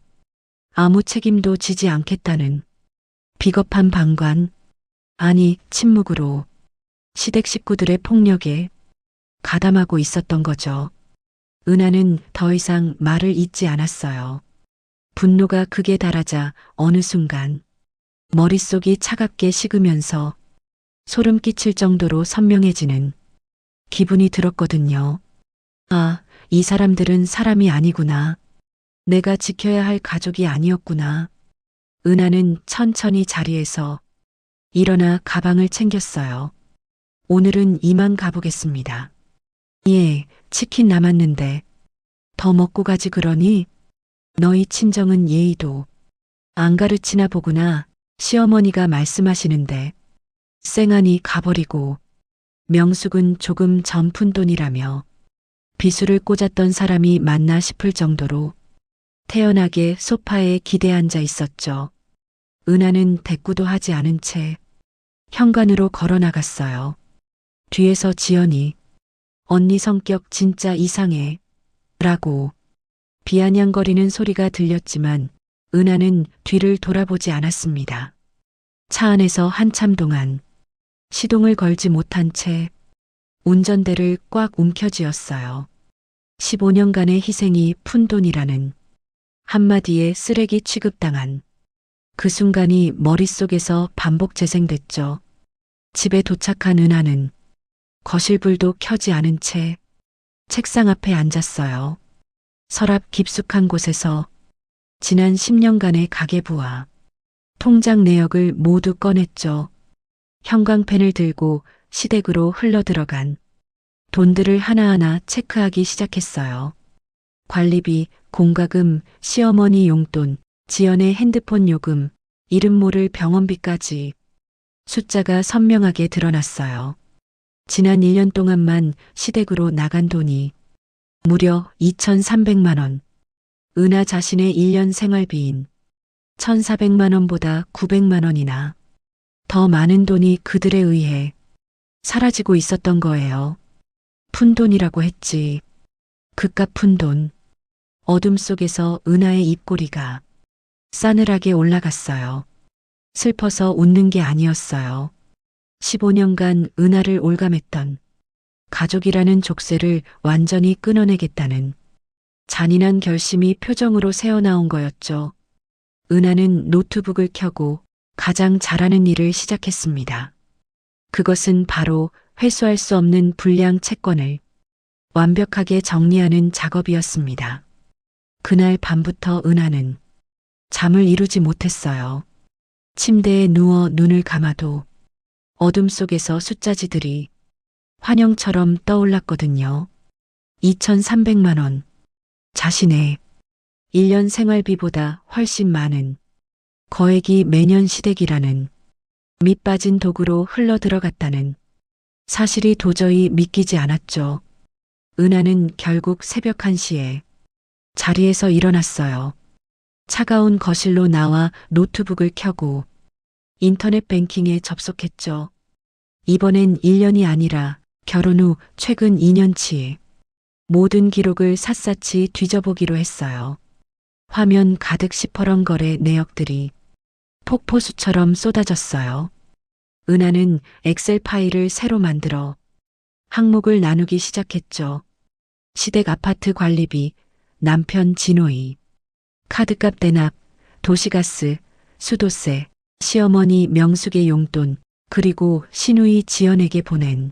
아무 책임도 지지 않겠다는 비겁한 방관, 아니 침묵으로 시댁 식구들의 폭력에 가담하고 있었던 거죠. 은하는 더 이상 말을 잇지 않았어요. 분노가 극에 달하자 어느 순간 머릿속이 차갑게 식으면서 소름 끼칠 정도로 선명해지는 기분이 들었거든요. 아, 이 사람들은 사람이 아니구나. 내가 지켜야 할 가족이 아니었구나. 은하는 천천히 자리에서 일어나 가방을 챙겼어요. 오늘은 이만 가보겠습니다. 예, 치킨 남았는데 더 먹고 가지 그러니? 너희 친정은 예의도 안 가르치나 보구나. 시어머니가 말씀하시는데 쌩안이 가버리고 명숙은 조금 전 푼돈이라며 비수를 꽂았던 사람이 맞나 싶을 정도로 태연하게 소파에 기대 앉아 있었죠. 은하는 대꾸도 하지 않은 채 현관으로 걸어 나갔어요. 뒤에서 지연이 언니 성격 진짜 이상해 라고 비아냥거리는 소리가 들렸지만 은하는 뒤를 돌아보지 않았습니다. 차 안에서 한참 동안 시동을 걸지 못한 채 운전대를 꽉 움켜쥐었어요. 15년간의 희생이 푼돈이라는 한마디에 쓰레기 취급당한 그 순간이 머릿속에서 반복 재생됐죠. 집에 도착한 은하는 거실불도 켜지 않은 채 책상 앞에 앉았어요. 서랍 깊숙한 곳에서 지난 10년간의 가계부와 통장 내역을 모두 꺼냈죠. 형광펜을 들고 시댁으로 흘러들어간 돈들을 하나하나 체크하기 시작했어요. 관리비, 공과금, 시어머니 용돈, 지연의 핸드폰 요금, 이름 모를 병원비까지 숫자가 선명하게 드러났어요. 지난 1년 동안만 시댁으로 나간 돈이 무려 2,300만 원. 은하 자신의 1년 생활비인 1,400만 원보다 900만 원이나 더 많은 돈이 그들에 의해 사라지고 있었던 거예요. 푼돈이라고 했지. 그깟 푼돈. 어둠 속에서 은하의 입꼬리가 싸늘하게 올라갔어요. 슬퍼서 웃는 게 아니었어요. 15년간 은하를 올감했던 가족이라는 족쇄를 완전히 끊어내겠다는 잔인한 결심이 표정으로 새어나온 거였죠. 은하는 노트북을 켜고 가장 잘하는 일을 시작했습니다. 그것은 바로 회수할 수 없는 불량 채권을 완벽하게 정리하는 작업이었습니다. 그날 밤부터 은하는 잠을 이루지 못했어요. 침대에 누워 눈을 감아도 어둠 속에서 숫자지들이 환영처럼 떠올랐거든요. 2,300만 원. 자신의 1년 생활비보다 훨씬 많은 거액이 매년 시댁이라는 밑빠진 도구로 흘러들어갔다는 사실이 도저히 믿기지 않았죠. 은하는 결국 새벽 1시에 자리에서 일어났어요. 차가운 거실로 나와 노트북을 켜고 인터넷 뱅킹에 접속했죠. 이번엔 1년이 아니라 결혼 후 최근 2년치 모든 기록을 샅샅이 뒤져보기로 했어요. 화면 가득 시퍼런거래 내역들이 폭포수처럼 쏟아졌어요. 은하는 엑셀 파일을 새로 만들어 항목을 나누기 시작했죠. 시댁 아파트 관리비, 남편 진호이, 카드값 대납, 도시가스, 수도세, 시어머니 명숙의 용돈, 그리고 시누이 지연에게 보낸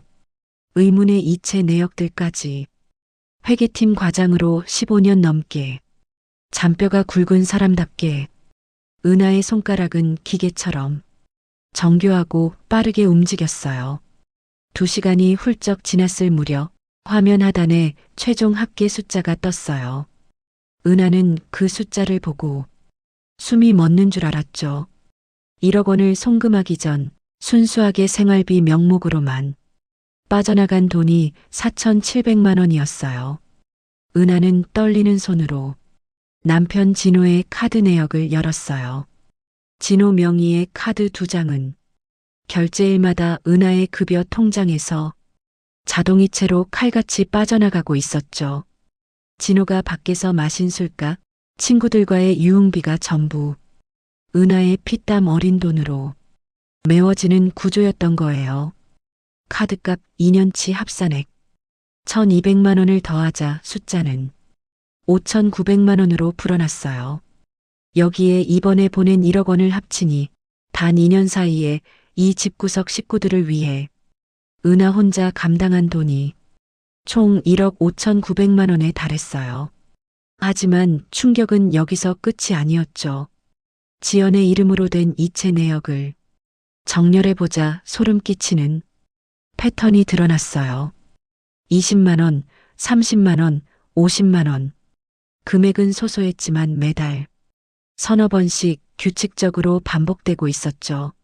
의문의 이체 내역들까지. 회계팀 과장으로 15년 넘게 잔뼈가 굵은 사람답게 은하의 손가락은 기계처럼 정교하고 빠르게 움직였어요. 2시간이 훌쩍 지났을 무렵 화면 하단에 최종 합계 숫자가 떴어요. 은하는 그 숫자를 보고 숨이 멎는 줄 알았죠. 1억 원을 송금하기 전 순수하게 생활비 명목으로만 빠져나간 돈이 4,700만 원이었어요. 은하는 떨리는 손으로 남편 진호의 카드 내역을 열었어요. 진호 명의의 카드 2장은 결제일마다 은하의 급여 통장에서 자동이체로 칼같이 빠져나가고 있었죠. 진호가 밖에서 마신 술값, 친구들과의 유흥비가 전부 은하의 피땀 어린 돈으로 메워지는 구조였던 거예요. 카드값 2년치 합산액 1,200만 원을 더하자 숫자는 5,900만 원으로 불어났어요. 여기에 이번에 보낸 1억 원을 합치니 단 2년 사이에 이 집구석 식구들을 위해 은하 혼자 감당한 돈이 총 1억 5,900만 원에 달했어요. 하지만 충격은 여기서 끝이 아니었죠. 지연의 이름으로 된 이체 내역을 정렬해보자 소름 끼치는 패턴이 드러났어요. 20만 원, 30만 원, 50만 원. 금액은 소소했지만 매달 서너 번씩 규칙적으로 반복되고 있었죠.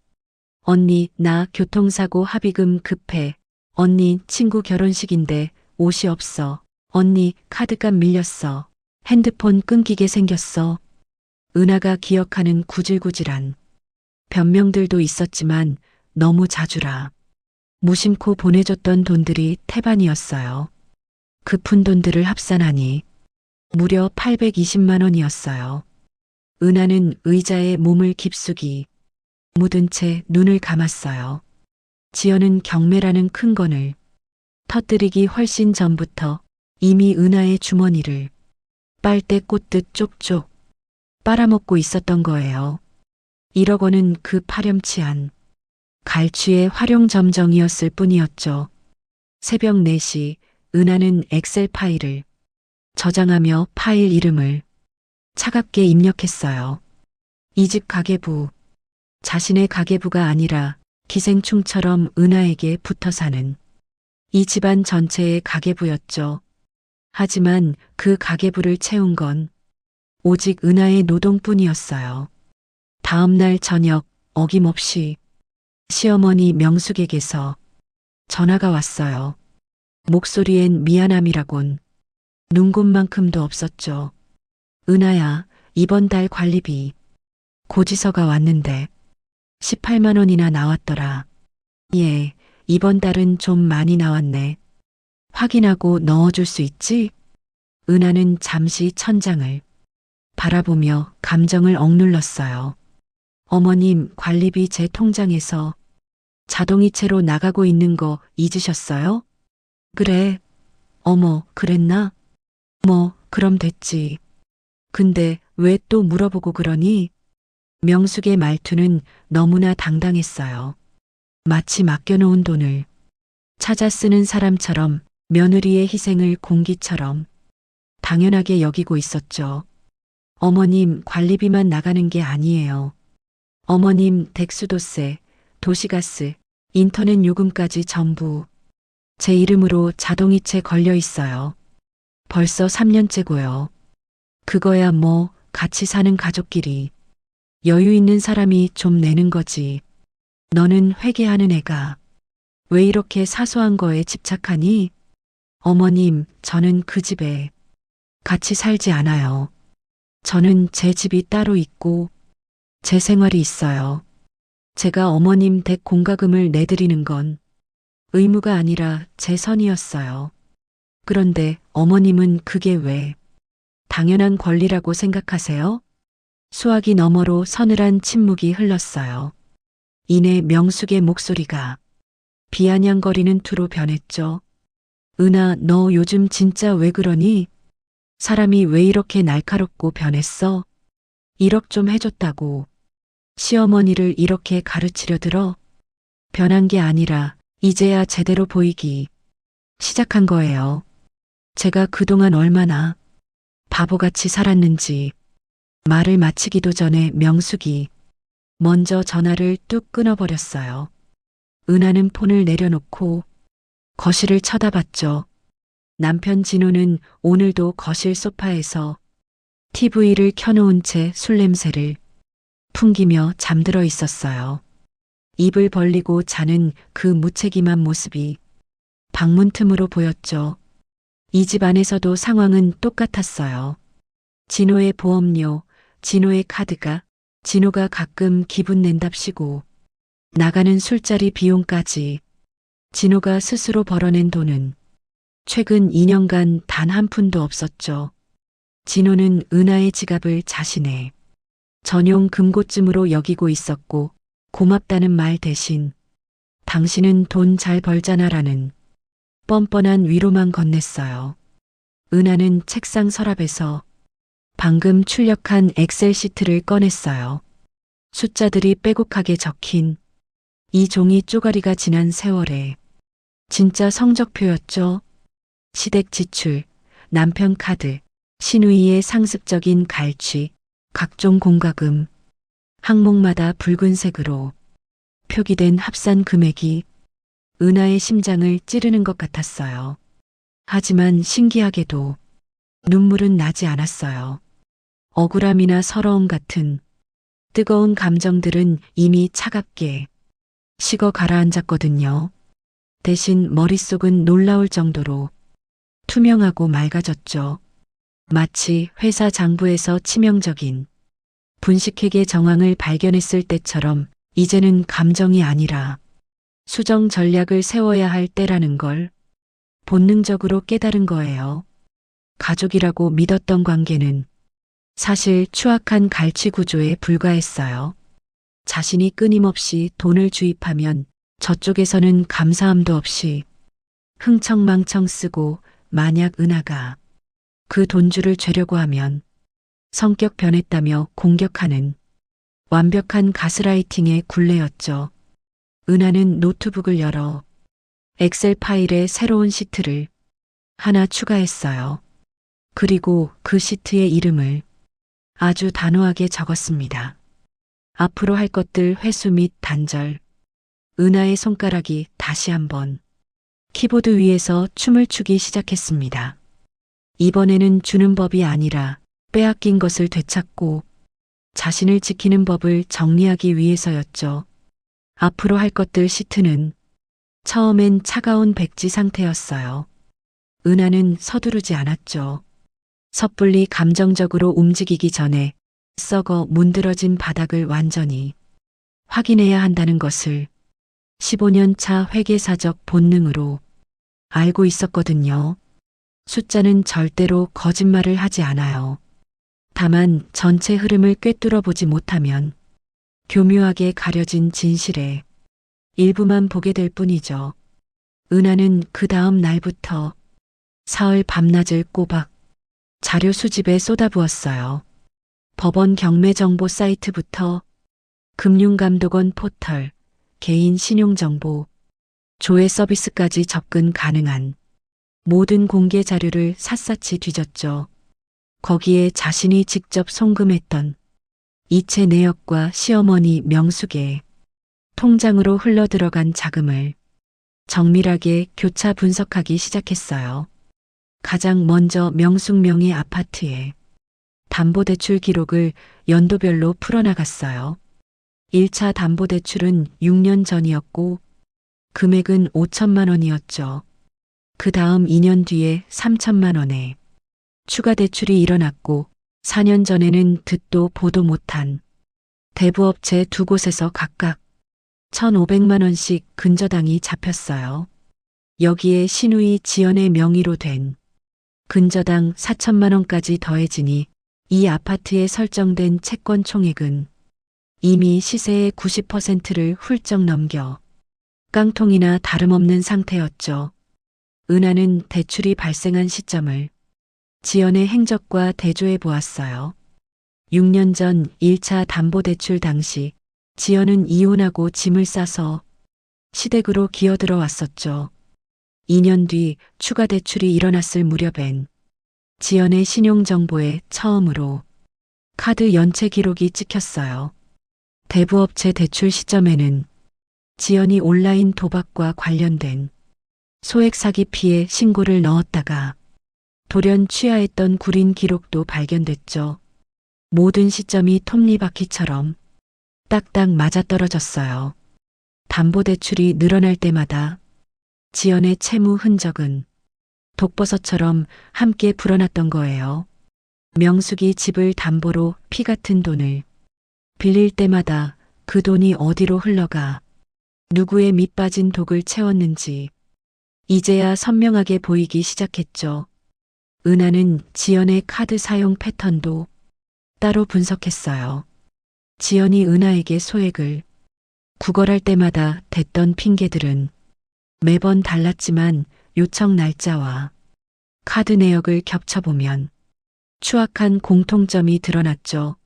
언니, 나 교통사고 합의금 급해. 언니, 친구 결혼식인데 옷이 없어. 언니, 카드값 밀렸어. 핸드폰 끊기게 생겼어. 은하가 기억하는 구질구질한 변명들도 있었지만 너무 자주라 무심코 보내줬던 돈들이 태반이었어요. 그 푼돈들을 합산하니 무려 820만 원이었어요. 은하는 의자에 몸을 깊숙이 묻은 채 눈을 감았어요. 지연은 경매라는 큰 건을 터뜨리기 훨씬 전부터 이미 은하의 주머니를 빨대 꽂듯 쪽쪽 빨아먹고 있었던 거예요. 1억 원은 그 파렴치한 갈취의 활용점정이었을 뿐이었죠. 새벽 4시 은하는 엑셀 파일을 저장하며 파일 이름을 차갑게 입력했어요. 이 집 가계부, 자신의 가계부가 아니라 기생충처럼 은하에게 붙어 사는 이 집안 전체의 가계부였죠. 하지만 그 가계부를 채운 건 오직 은하의 노동뿐이었어요. 다음 날 저녁 어김없이 시어머니 명숙에게서 전화가 왔어요. 목소리엔 미안함이라곤 눈곱만큼도 없었죠. 은하야, 이번 달 관리비 고지서가 왔는데 18만 원이나 나왔더라. 예, 이번 달은 좀 많이 나왔네. 확인하고 넣어줄 수 있지? 은하는 잠시 천장을 바라보며 감정을 억눌렀어요. 어머님, 관리비 제 통장에서 자동이체로 나가고 있는 거 잊으셨어요? 그래. 어머, 그랬나? 뭐, 그럼 됐지. 근데 왜 또 물어보고 그러니? 명숙의 말투는 너무나 당당했어요. 마치 맡겨놓은 돈을 찾아 쓰는 사람처럼 며느리의 희생을 공기처럼 당연하게 여기고 있었죠. 어머님, 관리비만 나가는 게 아니에요. 어머님, 덱수도세, 도시가스, 인터넷 요금까지 전부 제 이름으로 자동이체 걸려 있어요. 벌써 3년째고요. 그거야 뭐 같이 사는 가족끼리 여유 있는 사람이 좀 내는 거지. 너는 회계하는 애가 왜 이렇게 사소한 거에 집착하니? 어머님, 저는 그 집에 같이 살지 않아요. 저는 제 집이 따로 있고 제 생활이 있어요. 제가 어머님 댁 공과금을 내드리는 건 의무가 아니라 제 선이었어요. 그런데 어머님은 그게 왜 당연한 권리라고 생각하세요? 수화기 너머로 서늘한 침묵이 흘렀어요. 이내 명숙의 목소리가 비아냥거리는 투로 변했죠. 은하, 너 요즘 진짜 왜 그러니? 사람이 왜 이렇게 날카롭고 변했어? 1억 좀 해줬다고 시어머니를 이렇게 가르치려 들어? 변한 게 아니라 이제야 제대로 보이기 시작한 거예요. 제가 그동안 얼마나 바보같이 살았는지. 말을 마치기도 전에 명숙이 먼저 전화를 뚝 끊어버렸어요. 은하는 폰을 내려놓고 거실을 쳐다봤죠. 남편 진호는 오늘도 거실 소파에서 TV를 켜놓은 채 술 냄새를 풍기며 잠들어 있었어요. 입을 벌리고 자는 그 무책임한 모습이 방문 틈으로 보였죠. 이 집 안에서도 상황은 똑같았어요. 진호의 보험료, 진호의 카드가, 진호가 가끔 기분 낸답시고 나가는 술자리 비용까지 진호가 스스로 벌어낸 돈은 최근 2년간 단 한 푼도 없었죠. 진호는 은하의 지갑을 자신의 전용 금고쯤으로 여기고 있었고 고맙다는 말 대신 당신은 돈 잘 벌잖아라는 뻔뻔한 위로만 건넸어요. 은하는 책상 서랍에서 방금 출력한 엑셀 시트를 꺼냈어요. 숫자들이 빼곡하게 적힌 이 종이 쪼가리가 지난 세월에 진짜 성적표였죠. 시댁 지출, 남편 카드, 신우이의 상습적인 갈취, 각종 공과금, 항목마다 붉은색으로 표기된 합산 금액이 은하의 심장을 찌르는 것 같았어요. 하지만 신기하게도 눈물은 나지 않았어요. 억울함이나 서러움 같은 뜨거운 감정들은 이미 차갑게 식어 가라앉았거든요. 대신 머릿속은 놀라울 정도로 투명하고 맑아졌죠. 마치 회사 장부에서 치명적인 분식회계 정황을 발견했을 때처럼 이제는 감정이 아니라 수정 전략을 세워야 할 때라는 걸 본능적으로 깨달은 거예요. 가족이라고 믿었던 관계는 사실 추악한 갈취 구조에 불과했어요. 자신이 끊임없이 돈을 주입하면 저쪽에서는 감사함도 없이 흥청망청 쓰고, 만약 은하가 그 돈줄을 죄려고 하면 성격 변했다며 공격하는 완벽한 가스라이팅의 굴레였죠. 은하는 노트북을 열어 엑셀 파일에 새로운 시트를 하나 추가했어요. 그리고 그 시트의 이름을 아주 단호하게 적었습니다. 앞으로 할 것들 회수 및 단절. 은하의 손가락이 다시 한번 키보드 위에서 춤을 추기 시작했습니다. 이번에는 주는 법이 아니라 빼앗긴 것을 되찾고 자신을 지키는 법을 정리하기 위해서였죠. 앞으로 할 것들 시트는 처음엔 차가운 백지 상태였어요. 은하는 서두르지 않았죠. 섣불리 감정적으로 움직이기 전에 썩어 문드러진 바닥을 완전히 확인해야 한다는 것을 15년 차 회계사적 본능으로 알고 있었거든요. 숫자는 절대로 거짓말을 하지 않아요. 다만 전체 흐름을 꿰뚫어 보지 못하면 교묘하게 가려진 진실의 일부만 보게 될 뿐이죠. 은하는 그 다음 날부터 사흘 밤낮을 꼬박 자료 수집에 쏟아부었어요. 법원 경매 정보 사이트부터 금융감독원 포털, 개인 신용정보, 조회 서비스까지 접근 가능한 모든 공개 자료를 샅샅이 뒤졌죠. 거기에 자신이 직접 송금했던 이체 내역과 시어머니 명숙의 통장으로 흘러들어간 자금을 정밀하게 교차 분석하기 시작했어요. 가장 먼저 명숙 명의 아파트에 담보대출 기록을 연도별로 풀어나갔어요. 1차 담보대출은 6년 전이었고 금액은 5천만 원이었죠. 그 다음 2년 뒤에 3천만 원에 추가 대출이 일어났고 4년 전에는 듣도 보도 못한 대부업체 두 곳에서 각각 1,500만 원씩 근저당이 잡혔어요. 여기에 신우이 지연의 명의로 된 근저당 4천만 원까지 더해지니 이 아파트에 설정된 채권 총액은 이미 시세의 90%를 훌쩍 넘겨 깡통이나 다름없는 상태였죠. 은하는 대출이 발생한 시점을 지연의 행적과 대조해 보았어요. 6년 전 1차 담보대출 당시 지연은 이혼하고 짐을 싸서 시댁으로 기어들어 왔었죠. 2년 뒤 추가 대출이 일어났을 무렵엔 지연의 신용정보에 처음으로 카드 연체 기록이 찍혔어요. 대부업체 대출 시점에는 지연이 온라인 도박과 관련된 소액 사기 피해 신고를 넣었다가 돌연 취하했던 구린 기록도 발견됐죠. 모든 시점이 톱니바퀴처럼 딱딱 맞아떨어졌어요. 담보대출이 늘어날 때마다 지연의 채무 흔적은 독버섯처럼 함께 불어났던 거예요. 명숙이 집을 담보로 피 같은 돈을 빌릴 때마다 그 돈이 어디로 흘러가 누구의 밑빠진 독을 채웠는지 이제야 선명하게 보이기 시작했죠. 은하는 지연의 카드 사용 패턴도 따로 분석했어요. 지연이 은하에게 소액을 구걸할 때마다 댔던 핑계들은 매번 달랐지만 요청 날짜와 카드 내역을 겹쳐보면 추악한 공통점이 드러났죠.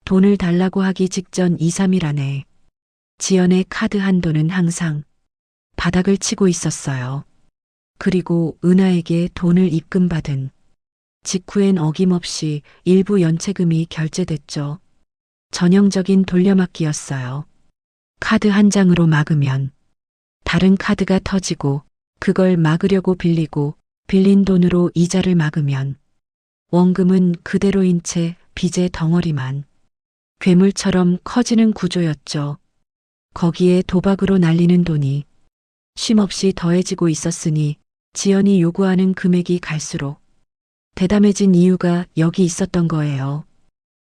돈을 달라고 하기 직전 2, 3일 안에 지연의 카드 한도는 항상 바닥을 치고 있었어요. 그리고 은하에게 돈을 입금받은 직후엔 어김없이 일부 연체금이 결제됐죠. 전형적인 돌려막기였어요. 카드 한 장으로 막으면 다른 카드가 터지고 그걸 막으려고 빌리고 빌린 돈으로 이자를 막으면 원금은 그대로인 채 빚의 덩어리만 괴물처럼 커지는 구조였죠. 거기에 도박으로 날리는 돈이 쉼없이 더해지고 있었으니 지연이 요구하는 금액이 갈수록 대담해진 이유가 여기 있었던 거예요.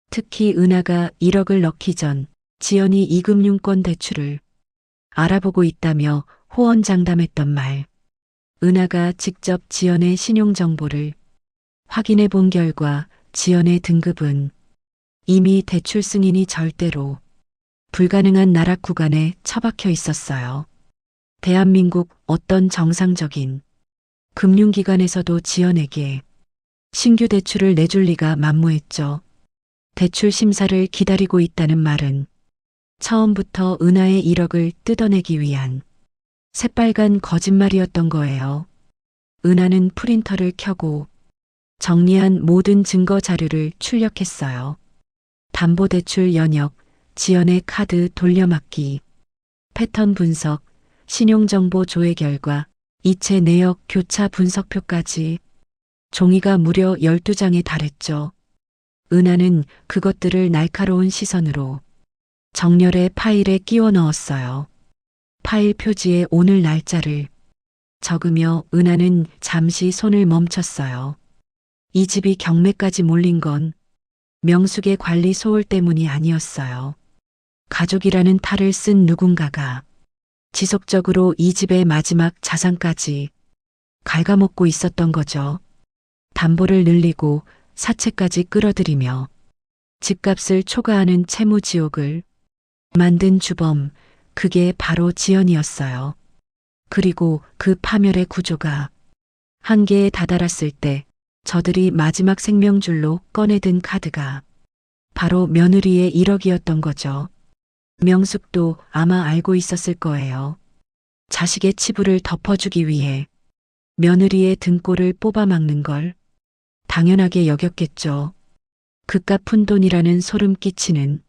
특히 은하가 1억을 넣기 전 지연이 이금융권 대출을 알아보고 있다며 호언장담했던 말. 은하가 직접 지연의 신용정보를 확인해 본 결과 지연의 등급은 이미 대출 승인이 절대로 불가능한 나락 구간에 처박혀 있었어요. 대한민국 어떤 정상적인 금융기관에서도 지연에게 신규 대출을 내줄 리가 만무했죠. 대출 심사를 기다리고 있다는 말은 처음부터 은하의 1억을 뜯어내기 위한 새빨간 거짓말이었던 거예요. 은하는 프린터를 켜고 정리한 모든 증거 자료를 출력했어요. 담보대출 연역, 지연의 카드 돌려막기, 패턴 분석, 신용정보 조회 결과, 이체 내역 교차 분석표까지 종이가 무려 12장에 달했죠. 은하는 그것들을 날카로운 시선으로 정렬해 파일에 끼워 넣었어요. 파일 표지에 오늘 날짜를 적으며 은하는 잠시 손을 멈췄어요. 이 집이 경매까지 몰린 건 명숙의 관리 소홀 때문이 아니었어요. 가족이라는 탈을 쓴 누군가가 지속적으로 이 집의 마지막 자산까지 갉아먹고 있었던 거죠. 담보를 늘리고 사채까지 끌어들이며 집값을 초과하는 채무지옥을 만든 주범, 그게 바로 지연이었어요. 그리고 그 파멸의 구조가 한계에 다다랐을 때 저들이 마지막 생명줄로 꺼내든 카드가 바로 며느리의 1억이었던 거죠. 명숙도 아마 알고 있었을 거예요. 자식의 치부를 덮어주기 위해 며느리의 등골을 뽑아막는 걸 당연하게 여겼겠죠. 그깟 푼돈이라는 소름 끼치는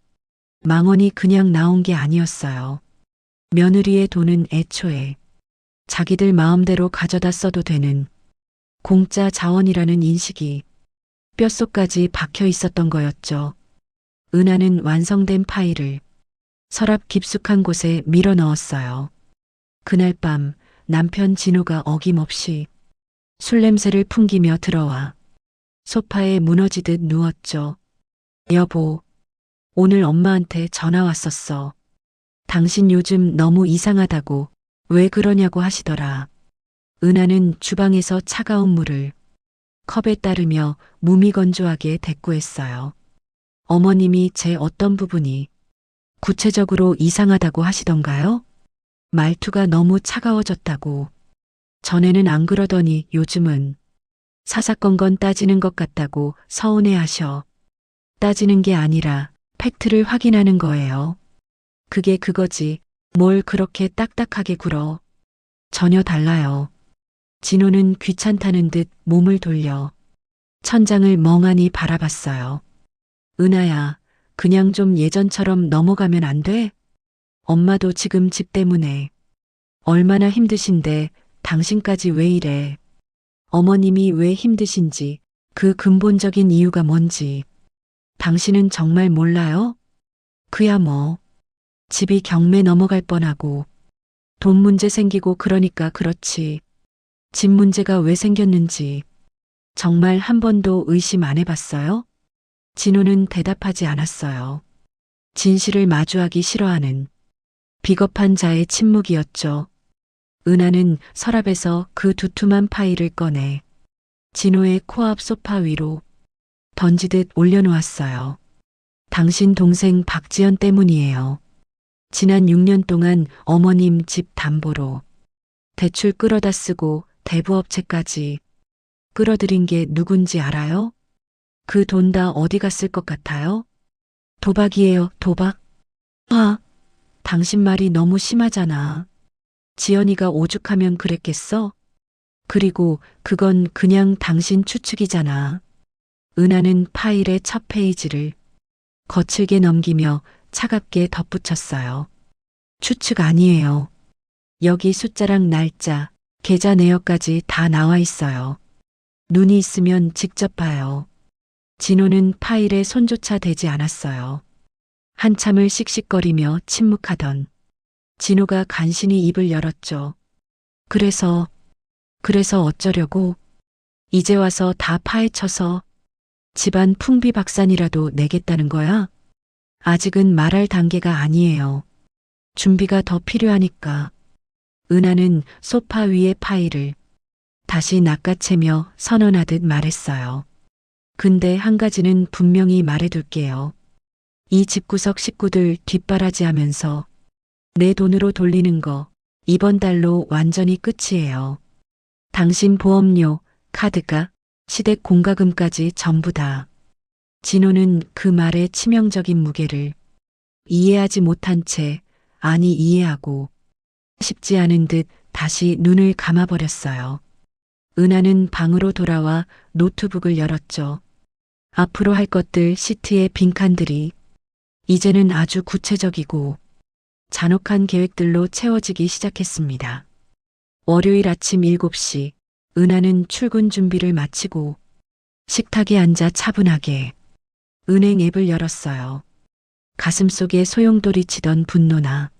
망언이 그냥 나온 게 아니었어요. 며느리의 돈은 애초에 자기들 마음대로 가져다 써도 되는 공짜 자원이라는 인식이 뼛속까지 박혀 있었던 거였죠. 은하는 완성된 파일을 서랍 깊숙한 곳에 밀어 넣었어요. 그날 밤 남편 진호가 어김없이 술 냄새를 풍기며 들어와 소파에 무너지듯 누웠죠. 여보, 오늘 엄마한테 전화 왔었어. 당신 요즘 너무 이상하다고 왜 그러냐고 하시더라. 은하는 주방에서 차가운 물을 컵에 따르며 무미건조하게 대꾸했어요. 어머님이 제 어떤 부분이 구체적으로 이상하다고 하시던가요? 말투가 너무 차가워졌다고. 전에는 안 그러더니 요즘은 사사건건 따지는 것 같다고 서운해하셔. 따지는 게 아니라 팩트를 확인하는 거예요. 그게 그거지. 뭘 그렇게 딱딱하게 굴어. 전혀 달라요. 진호는 귀찮다는 듯 몸을 돌려 천장을 멍하니 바라봤어요. 은하야, 그냥 좀 예전처럼 넘어가면 안 돼? 엄마도 지금 집 때문에 얼마나 힘드신데 당신까지 왜 이래? 어머님이 왜 힘드신지, 그 근본적인 이유가 뭔지 당신은 정말 몰라요? 그야 뭐 집이 경매 넘어갈 뻔하고 돈 문제 생기고 그러니까 그렇지. 집 문제가 왜 생겼는지 정말 한 번도 의심 안 해봤어요? 진호는 대답하지 않았어요. 진실을 마주하기 싫어하는 비겁한 자의 침묵이었죠. 은하는 서랍에서 그 두툼한 파일을 꺼내 진호의 코앞 소파 위로 던지듯 올려놓았어요. 당신 동생 박지연 때문이에요. 지난 6년 동안 어머님 집 담보로 대출 끌어다 쓰고 대부업체까지 끌어들인 게 누군지 알아요? 그 돈 다 어디 갔을 것 같아요? 도박이에요, 도박. 아, 당신 말이 너무 심하잖아. 지연이가 오죽하면 그랬겠어? 그리고 그건 그냥 당신 추측이잖아. 은하는 파일의 첫 페이지를 거칠게 넘기며 차갑게 덧붙였어요. 추측 아니에요. 여기 숫자랑 날짜, 계좌 내역까지 다 나와 있어요. 눈이 있으면 직접 봐요. 진호는 파일에 손조차 대지 않았어요. 한참을 씩씩거리며 침묵하던 진호가 간신히 입을 열었죠. 그래서 어쩌려고? 이제 와서 다 파헤쳐서 집안 풍비박산이라도 내겠다는 거야? 아직은 말할 단계가 아니에요. 준비가 더 필요하니까. 은하는 소파 위의 파일을 다시 낚아채며 선언하듯 말했어요. 근데 한 가지는 분명히 말해둘게요. 이 집구석 식구들 뒷바라지하면서 내 돈으로 돌리는 거 이번 달로 완전히 끝이에요. 당신 보험료, 카드가, 시댁 공과금까지 전부 다. 진호는 그 말의 치명적인 무게를 이해하지 못한 채 아니 이해하고 싶지 않은 듯 다시 눈을 감아버렸어요. 은하는 방으로 돌아와 노트북을 열었죠. 앞으로 할 것들 시트의 빈칸들이 이제는 아주 구체적이고 잔혹한 계획들로 채워지기 시작했습니다. 월요일 아침 7시 은하는 출근 준비를 마치고 식탁에 앉아 차분하게 은행 앱을 열었어요. 가슴속에 소용돌이치던 분노나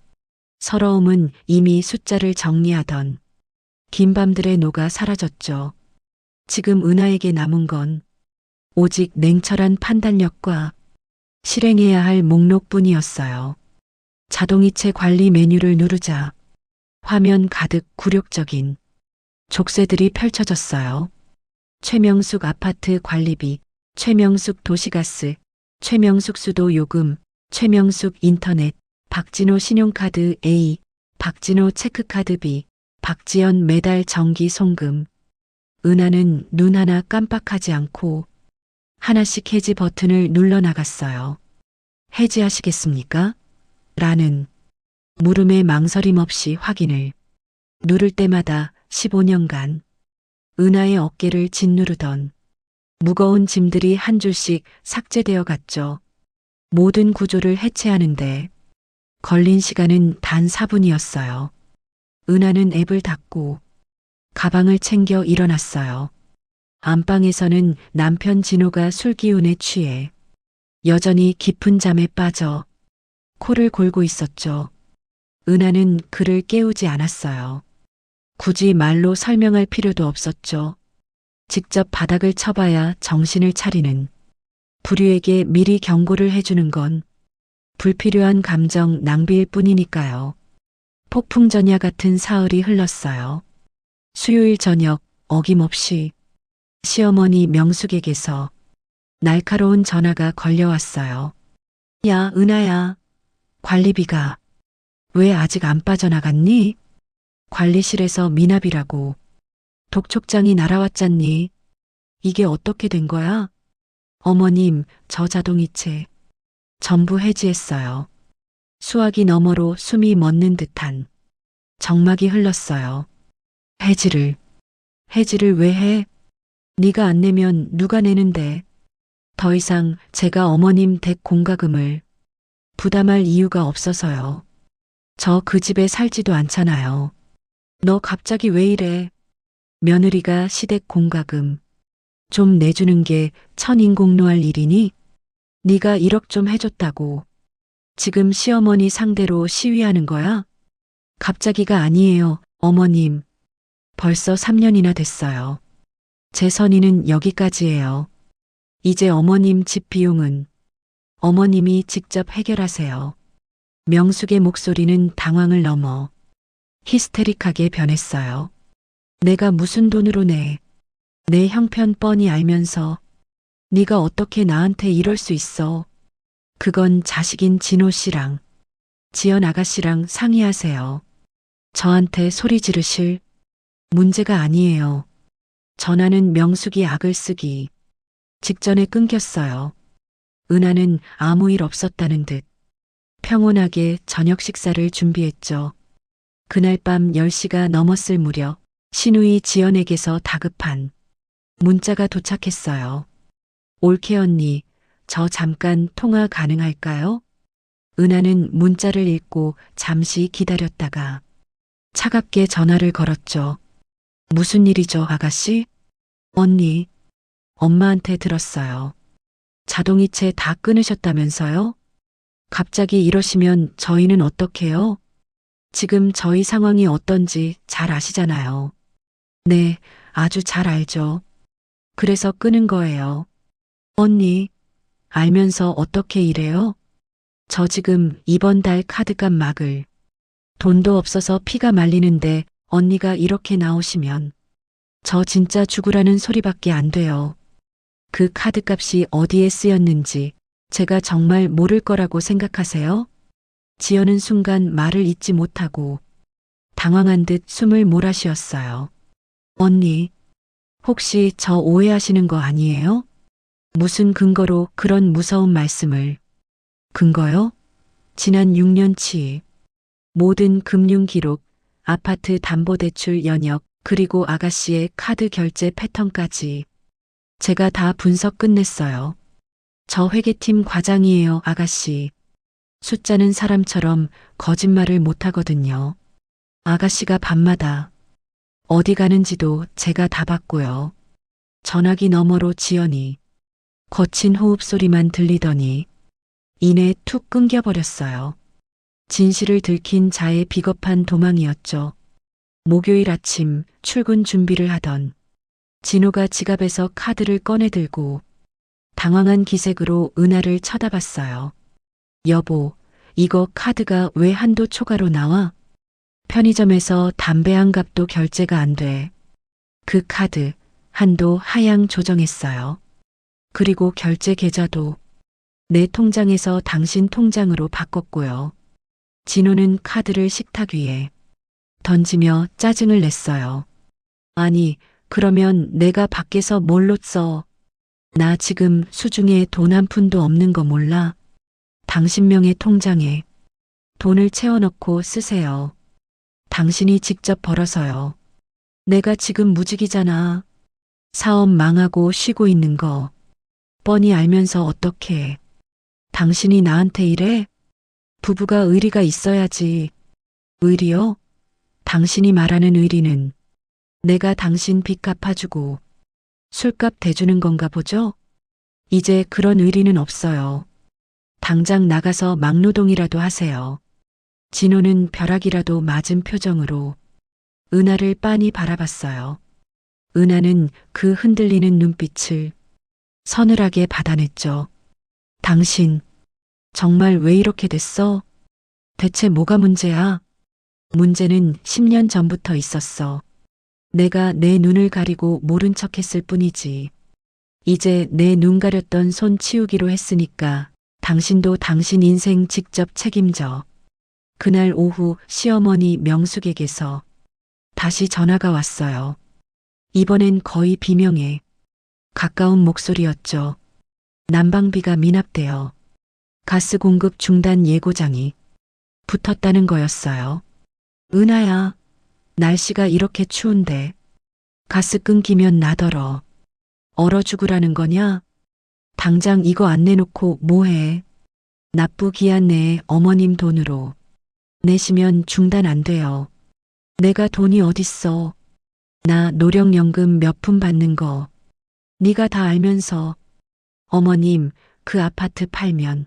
서러움은 이미 숫자를 정리하던 긴 밤들의 녹아 사라졌죠. 지금 은하에게 남은 건 오직 냉철한 판단력과 실행해야 할 목록뿐이었어요. 자동이체 관리 메뉴를 누르자 화면 가득 굴욕적인 족쇄들이 펼쳐졌어요. 최명숙 아파트 관리비, 최명숙 도시가스, 최명숙 수도 요금, 최명숙 인터넷, 박진호 신용카드 A, 박진호 체크카드 B, 박지연 매달 정기 송금. 은하는 눈 하나 깜빡하지 않고 하나씩 해지 버튼을 눌러 나갔어요. 해지하시겠습니까? 라는 물음에 망설임 없이 확인을 누를 때마다 15년간 은하의 어깨를 짓누르던 무거운 짐들이 한 줄씩 삭제되어 갔죠. 모든 구조를 해체하는데 걸린 시간은 단 4분이었어요. 은하는 앱을 닫고 가방을 챙겨 일어났어요. 안방에서는 남편 진호가 술 기운에 취해 여전히 깊은 잠에 빠져 코를 골고 있었죠. 은하는 그를 깨우지 않았어요. 굳이 말로 설명할 필요도 없었죠. 직접 바닥을 쳐봐야 정신을 차리는 불의에게 미리 경고를 해주는 건 불필요한 감정 낭비일 뿐이니까요. 폭풍전야 같은 사흘이 흘렀어요. 수요일 저녁 어김없이 시어머니 명숙에게서 날카로운 전화가 걸려왔어요. 야, 은하야. 관리비가 왜 아직 안 빠져나갔니? 관리실에서 미납이라고 독촉장이 날아왔잖니. 이게 어떻게 된 거야? 어머님, 저 자동이체 전부 해지했어요. 수화기 너머로 숨이 멎는 듯한 정막이 흘렀어요. 해지를 왜 해? 네가 안 내면 누가 내는데. 더 이상 제가 어머님 댁 공과금을 부담할 이유가 없어서요. 저 그 집에 살지도 않잖아요. 너 갑자기 왜 이래? 며느리가 시댁 공과금 좀 내주는 게 천인공노할 일이니? 네가 1억 좀 해줬다고 지금 시어머니 상대로 시위하는 거야? 갑자기가 아니에요, 어머님. 벌써 3년이나 됐어요. 제 선의는 여기까지예요. 이제 어머님 집 비용은 어머님이 직접 해결하세요. 명숙의 목소리는 당황을 넘어 히스테릭하게 변했어요. 내가 무슨 돈으로 내? 내 형편 뻔히 알면서 네가 어떻게 나한테 이럴 수 있어? 그건 자식인 진호 씨랑 지연 아가씨랑 상의하세요. 저한테 소리 지르실 문제가 아니에요. 전화는 명숙이 악을 쓰기 직전에 끊겼어요. 은하는 아무 일 없었다는 듯 평온하게 저녁 식사를 준비했죠. 그날 밤 10시가 넘었을 무렵 신우이 지연에게서 다급한 문자가 도착했어요. 올케 언니, 저 잠깐 통화 가능할까요? 은하는 문자를 읽고 잠시 기다렸다가 차갑게 전화를 걸었죠. 무슨 일이죠, 아가씨? 언니, 엄마한테 들었어요. 자동이체 다 끊으셨다면서요? 갑자기 이러시면 저희는 어떡해요? 지금 저희 상황이 어떤지 잘 아시잖아요. 네, 아주 잘 알죠. 그래서 끊은 거예요. 언니, 알면서 어떻게 이래요? 저 지금 이번 달 카드값 막을 돈도 없어서 피가 말리는데 언니가 이렇게 나오시면 저 진짜 죽으라는 소리밖에 안 돼요. 그 카드값이 어디에 쓰였는지 제가 정말 모를 거라고 생각하세요? 지연은 순간 말을 잇지 못하고 당황한 듯 숨을 몰아쉬었어요. 언니, 혹시 저 오해하시는 거 아니에요? 무슨 근거로 그런 무서운 말씀을. 근거요? 지난 6년치 모든 금융 기록, 아파트 담보대출 연역, 그리고 아가씨의 카드 결제 패턴까지 제가 다 분석 끝냈어요. 저 회계팀 과장이에요, 아가씨. 숫자는 사람처럼 거짓말을 못하거든요. 아가씨가 밤마다 어디 가는지도 제가 다 봤고요. 전화기 너머로 지연이 거친 호흡 소리만 들리더니 이내 툭 끊겨버렸어요. 진실을 들킨 자의 비겁한 도망이었죠. 목요일 아침 출근 준비를 하던 진호가 지갑에서 카드를 꺼내 들고 당황한 기색으로 은하를 쳐다봤어요. 여보, 이거 카드가 왜 한도 초과로 나와? 편의점에서 담배 한 갑도 결제가 안 돼. 그 카드 한도 하향 조정했어요. 그리고 결제 계좌도 내 통장에서 당신 통장으로 바꿨고요. 진호는 카드를 식탁 위에 던지며 짜증을 냈어요. 아니, 그러면 내가 밖에서 뭘로 써? 나 지금 수중에 돈 한 푼도 없는 거 몰라? 당신 명의 통장에 돈을 채워넣고 쓰세요. 당신이 직접 벌어서요. 내가 지금 무직이잖아. 사업 망하고 쉬고 있는 거 뻔히 알면서 어떡해. 당신이 나한테 이래? 부부가 의리가 있어야지. 의리요? 당신이 말하는 의리는 내가 당신 빚 갚아주고 술값 대주는 건가 보죠? 이제 그런 의리는 없어요. 당장 나가서 막노동이라도 하세요. 진호는 벼락이라도 맞은 표정으로 은하를 빤히 바라봤어요. 은하는 그 흔들리는 눈빛을 서늘하게 받아냈죠. 당신, 정말 왜 이렇게 됐어? 대체 뭐가 문제야? 문제는 10년 전부터 있었어. 내가 내 눈을 가리고 모른 척 했을 뿐이지. 이제 내 눈 가렸던 손 치우기로 했으니까 당신도 당신 인생 직접 책임져. 그날 오후 시어머니 명숙에게서 다시 전화가 왔어요. 이번엔 거의 비명에 가까운 목소리였죠. 난방비가 미납되어 가스 공급 중단 예고장이 붙었다는 거였어요. 은하야, 날씨가 이렇게 추운데 가스 끊기면 나더러 얼어 죽으라는 거냐? 당장 이거 안 내놓고 뭐해? 납부 기한 내에 어머님 돈으로 내시면 중단 안 돼요. 내가 돈이 어딨어. 나 노령연금 몇 푼 받는 거 네가 다 알면서. 어머님, 그 아파트 팔면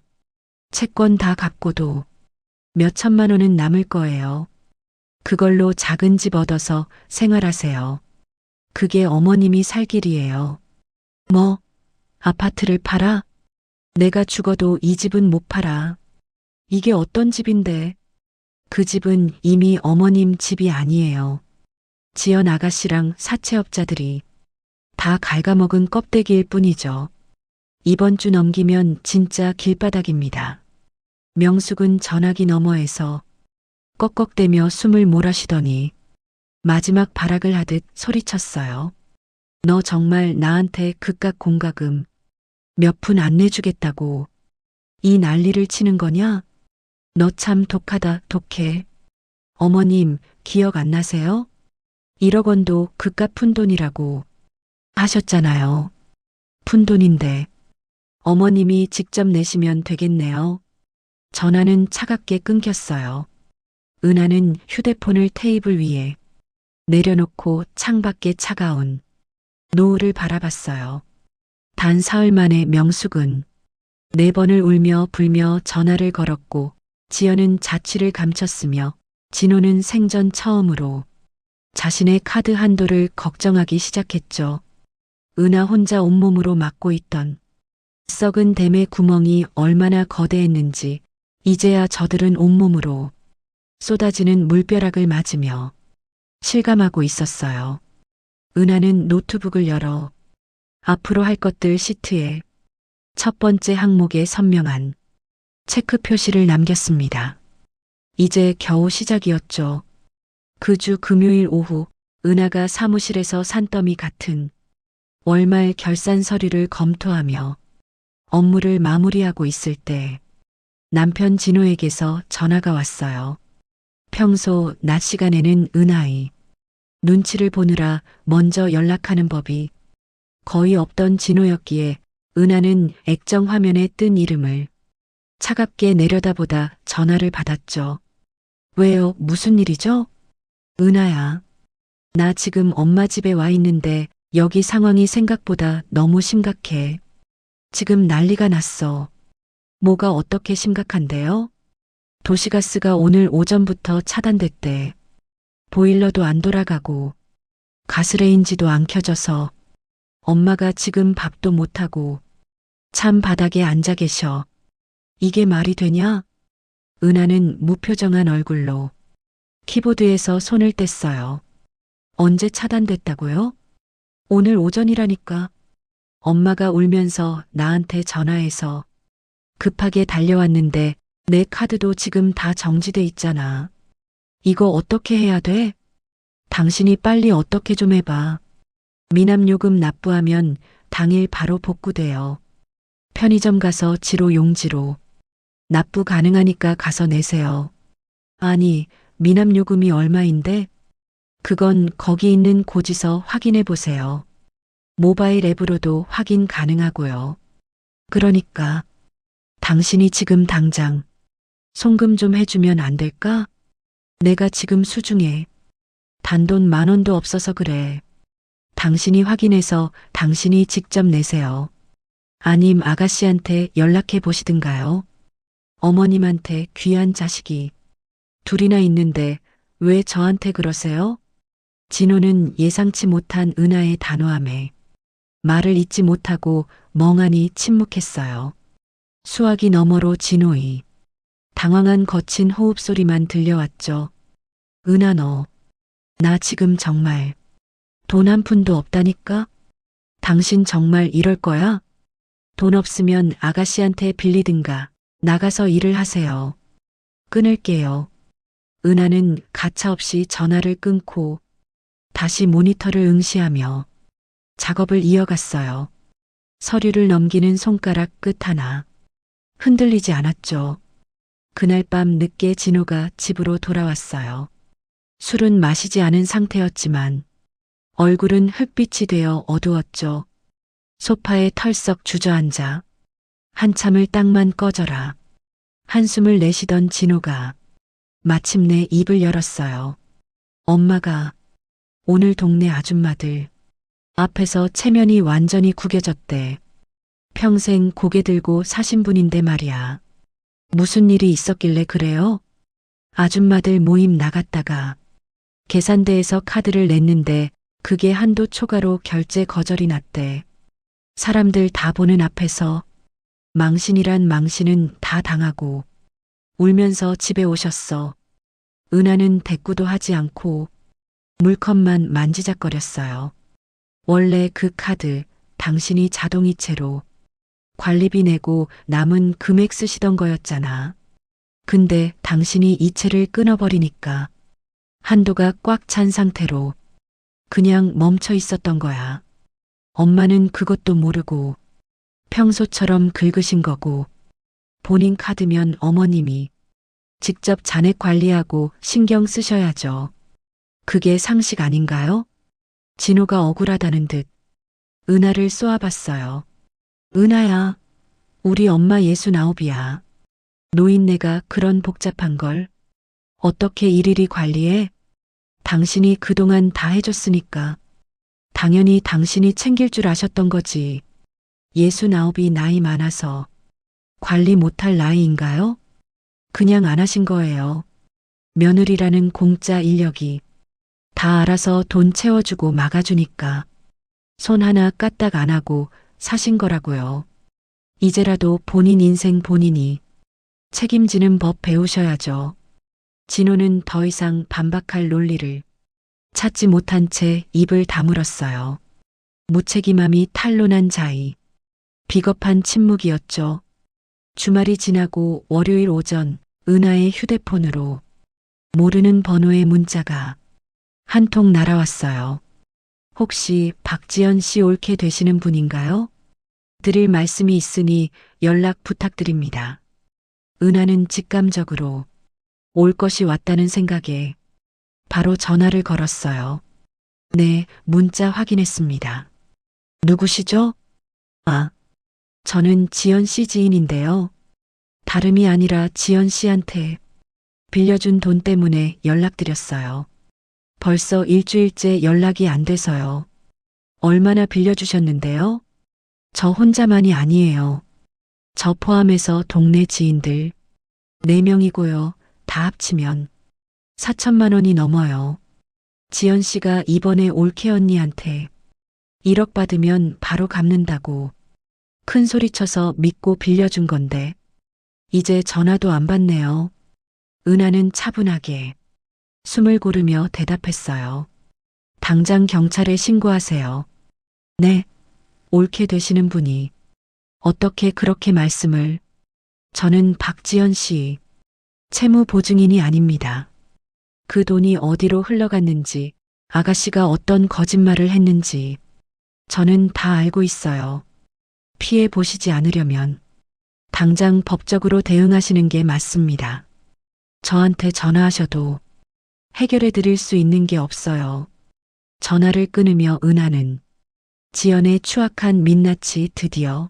채권 다 갚고도 몇 천만 원은 남을 거예요. 그걸로 작은 집 얻어서 생활하세요. 그게 어머님이 살 길이에요. 뭐, 아파트를 팔아? 내가 죽어도 이 집은 못 팔아. 이게 어떤 집인데? 그 집은 이미 어머님 집이 아니에요. 지연 아가씨랑 사채업자들이 다 갉아먹은 껍데기일 뿐이죠. 이번 주 넘기면 진짜 길바닥입니다. 명숙은 전화기 너머에서 꺽꺽대며 숨을 몰아쉬더니 마지막 발악을 하듯 소리쳤어요. 너 정말 나한테 그깟 공과금 몇 푼 안 내주겠다고 이 난리를 치는 거냐? 너 참 독하다, 독해. 어머님, 기억 안 나세요? 1억 원도 그깟 푼돈이라고 하셨잖아요. 푼돈인데 어머님이 직접 내시면 되겠네요. 전화는 차갑게 끊겼어요. 은하는 휴대폰을 테이블 위에 내려놓고 창밖에 차가운 노을을 바라봤어요. 단 사흘 만에 명숙은 4번을 울며 불며 전화를 걸었고 지연은 자취를 감췄으며 진호는 생전 처음으로 자신의 카드 한도를 걱정하기 시작했죠. 은하 혼자 온몸으로 막고 있던 썩은 댐의 구멍이 얼마나 거대했는지 이제야 저들은 온몸으로 쏟아지는 물벼락을 맞으며 실감하고 있었어요. 은하는 노트북을 열어 앞으로 할 것들 시트에 첫 번째 항목에 선명한 체크 표시를 남겼습니다. 이제 겨우 시작이었죠. 그 주 금요일 오후 은하가 사무실에서 산더미 같은 월말 결산 서류를 검토하며 업무를 마무리하고 있을 때 남편 진호에게서 전화가 왔어요. 평소 낮 시간에는 은하의 눈치를 보느라 먼저 연락하는 법이 거의 없던 진호였기에 은하는 액정 화면에 뜬 이름을 차갑게 내려다보다 전화를 받았죠. 왜요? 무슨 일이죠? 은하야. 나 지금 엄마 집에 와 있는데 여기 상황이 생각보다 너무 심각해. 지금 난리가 났어. 뭐가 어떻게 심각한데요? 도시가스가 오늘 오전부터 차단됐대. 보일러도 안 돌아가고 가스레인지도 안 켜져서 엄마가 지금 밥도 못하고 찬 바닥에 앉아 계셔. 이게 말이 되냐? 은하는 무표정한 얼굴로 키보드에서 손을 뗐어요. 언제 차단됐다고요? 오늘 오전이라니까. 엄마가 울면서 나한테 전화해서 급하게 달려왔는데 내 카드도 지금 다 정지돼 있잖아. 이거 어떻게 해야 돼? 당신이 빨리 어떻게 좀 해봐. 미납요금 납부하면 당일 바로 복구돼요. 편의점 가서 지로 용지로 납부 가능하니까 가서 내세요. 아니, 미납요금이 얼마인데? 그건 거기 있는 고지서 확인해 보세요. 모바일 앱으로도 확인 가능하고요. 그러니까 당신이 지금 당장 송금 좀 해주면 안 될까? 내가 지금 수중에 단돈 10,000원도 없어서 그래. 당신이 확인해서 당신이 직접 내세요. 아님 아가씨한테 연락해 보시든가요. 어머님한테 귀한 자식이 둘이나 있는데 왜 저한테 그러세요? 진호는 예상치 못한 은하의 단호함에 말을 잇지 못하고 멍하니 침묵했어요. 수화기 너머로 진호의 당황한 거친 호흡 소리만 들려왔죠. 은하 너, 나 지금 정말 돈 한 푼도 없다니까? 당신 정말 이럴 거야? 돈 없으면 아가씨한테 빌리든가 나가서 일을 하세요. 끊을게요. 은하는 가차없이 전화를 끊고 다시 모니터를 응시하며 작업을 이어갔어요. 서류를 넘기는 손가락 끝 하나 흔들리지 않았죠. 그날 밤 늦게 진호가 집으로 돌아왔어요. 술은 마시지 않은 상태였지만 얼굴은 흙빛이 되어 어두웠죠. 소파에 털썩 주저앉아 한참을 땅만 꺼져라 한숨을 내쉬던 진호가 마침내 입을 열었어요. 엄마가 오늘 동네 아줌마들 앞에서 체면이 완전히 구겨졌대. 평생 고개 들고 사신 분인데 말이야. 무슨 일이 있었길래 그래요? 아줌마들 모임 나갔다가 계산대에서 카드를 냈는데 그게 한도 초과로 결제 거절이 났대. 사람들 다 보는 앞에서 망신이란 망신은 다 당하고 울면서 집에 오셨어. 은하는 대꾸도 하지 않고 물컵만 만지작거렸어요. 원래 그 카드 당신이 자동이체로 관리비 내고 남은 금액 쓰시던 거였잖아. 근데 당신이 이체를 끊어버리니까 한도가 꽉 찬 상태로 그냥 멈춰 있었던 거야. 엄마는 그것도 모르고 평소처럼 긁으신 거고 본인 카드면 어머님이 직접 잔액 관리하고 신경 쓰셔야죠. 그게 상식 아닌가요? 진호가 억울하다는 듯 은하를 쏘아봤어요. 은하야, 우리 엄마 69이야. 노인네가 그런 복잡한 걸 어떻게 일일이 관리해? 당신이 그동안 다 해줬으니까. 당연히 당신이 챙길 줄 아셨던 거지. 69이 나이 많아서 관리 못할 나이인가요? 그냥 안 하신 거예요. 며느리라는 공짜 인력이 다 알아서 돈 채워주고 막아주니까 손 하나 까딱 안 하고 사신 거라고요. 이제라도 본인 인생 본인이 책임지는 법 배우셔야죠. 진호는 더 이상 반박할 논리를 찾지 못한 채 입을 다물었어요. 무책임함이 탄로난 자의. 비겁한 침묵이었죠. 주말이 지나고 월요일 오전 은하의 휴대폰으로 모르는 번호의 문자가 한 통 날아왔어요. 혹시 박지연 씨 옳게 되시는 분인가요? 드릴 말씀이 있으니 연락 부탁드립니다. 은하는 직감적으로 올 것이 왔다는 생각에 바로 전화를 걸었어요. 네, 문자 확인했습니다. 누구시죠? 아, 저는 지연 씨 지인인데요. 다름이 아니라 지연 씨한테 빌려준 돈 때문에 연락드렸어요. 벌써 일주일째 연락이 안 돼서요. 얼마나 빌려주셨는데요? 저 혼자만이 아니에요. 저 포함해서 동네 지인들 4명이고요. 다 합치면 4천만 원이 넘어요. 지연 씨가 이번에 올케 언니한테 1억 받으면 바로 갚는다고 큰 소리 쳐서 믿고 빌려준 건데 이제 전화도 안 받네요. 은하는 차분하게 숨을 고르며 대답했어요. 당장 경찰에 신고하세요. 네, 옳게 되시는 분이 어떻게 그렇게 말씀을. 저는 박지연 씨 채무 보증인이 아닙니다. 그 돈이 어디로 흘러갔는지 아가씨가 어떤 거짓말을 했는지 저는 다 알고 있어요. 피해 보시지 않으려면 당장 법적으로 대응하시는 게 맞습니다. 저한테 전화하셔도 해결해 드릴 수 있는 게 없어요. 전화를 끊으며 은하는 지연의 추악한 민낯이 드디어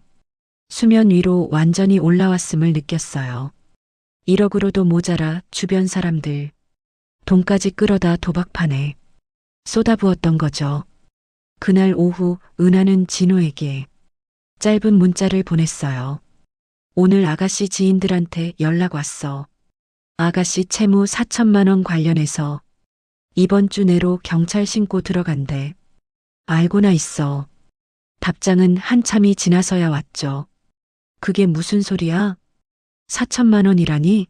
수면 위로 완전히 올라왔음을 느꼈어요. 1억으로도 모자라 주변 사람들 돈까지 끌어다 도박판에 쏟아부었던 거죠. 그날 오후 은하는 진호에게 짧은 문자를 보냈어요. 오늘 아가씨 지인들한테 연락 왔어. 아가씨 채무 4천만 원 관련해서 이번 주 내로 경찰 신고 들어간대. 알고나 있어. 답장은 한참이 지나서야 왔죠. 그게 무슨 소리야? 4천만 원이라니?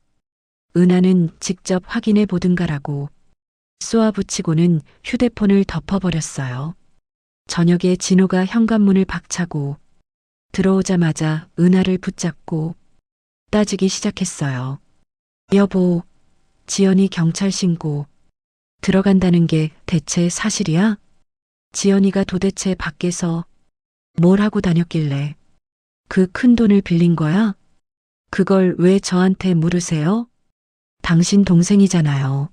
은하는 직접 확인해 보든가라고 쏘아붙이고는 휴대폰을 덮어버렸어요. 저녁에 진호가 현관문을 박차고 들어오자마자 은하를 붙잡고 따지기 시작했어요. 여보, 지연이 경찰 신고 들어간다는 게 대체 사실이야? 지연이가 도대체 밖에서 뭘 하고 다녔길래 그 큰 돈을 빌린 거야? 그걸 왜 저한테 물으세요? 당신 동생이잖아요.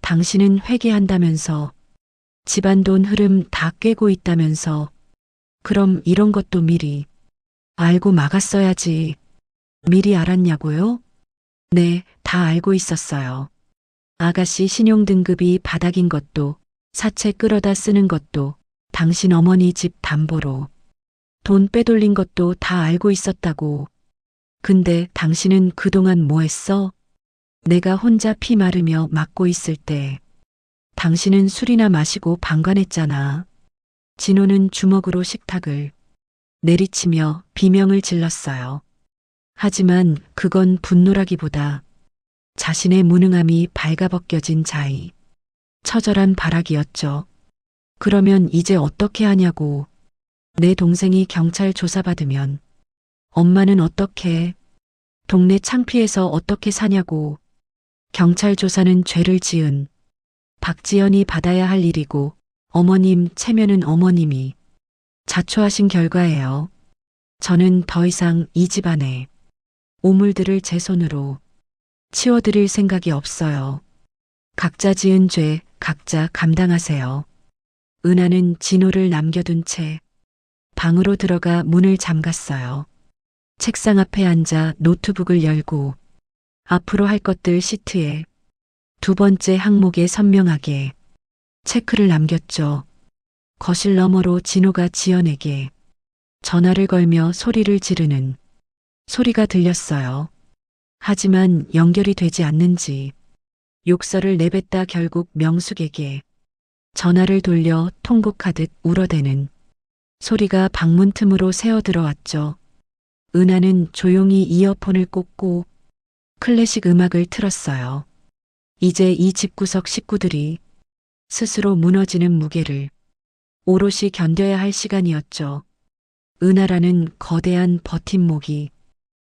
당신은 회계한다면서 집안 돈 흐름 다 꿰고 있다면서 그럼 이런 것도 미리 알고 막았어야지. 미리 알았냐고요? 네, 다 알고 있었어요. 아가씨 신용등급이 바닥인 것도 사채 끌어다 쓰는 것도 당신 어머니 집 담보로 돈 빼돌린 것도 다 알고 있었다고. 근데 당신은 그동안 뭐 했어? 내가 혼자 피 마르며 맞고 있을 때 당신은 술이나 마시고 방관했잖아. 진호는 주먹으로 식탁을 내리치며 비명을 질렀어요. 하지만 그건 분노라기보다 자신의 무능함이 발가벗겨진 자의, 처절한 발악이었죠. 그러면 이제 어떻게 하냐고. 내 동생이 경찰 조사받으면 엄마는 어떻게, 동네 창피해서 어떻게 사냐고. 경찰 조사는 죄를 지은 박지연이 받아야 할 일이고 어머님 체면은 어머님이 자초하신 결과예요. 저는 더 이상 이 집안에 오물들을 제 손으로 치워드릴 생각이 없어요. 각자 지은 죄 각자 감당하세요. 은하는 진호를 남겨둔 채 방으로 들어가 문을 잠갔어요. 책상 앞에 앉아 노트북을 열고 앞으로 할 것들 시트에 두 번째 항목에 선명하게 체크를 남겼죠. 거실 너머로 진호가 지연에게 전화를 걸며 소리를 지르는 소리가 들렸어요. 하지만 연결이 되지 않는지 욕설을 내뱉다 결국 명숙에게 전화를 돌려 통곡하듯 울어대는 소리가 방문 틈으로 새어 들어왔죠. 은하는 조용히 이어폰을 꽂고 클래식 음악을 틀었어요. 이제 이 집구석 식구들이 스스로 무너지는 무게를 오롯이 견뎌야 할 시간이었죠. 은하라는 거대한 버팀목이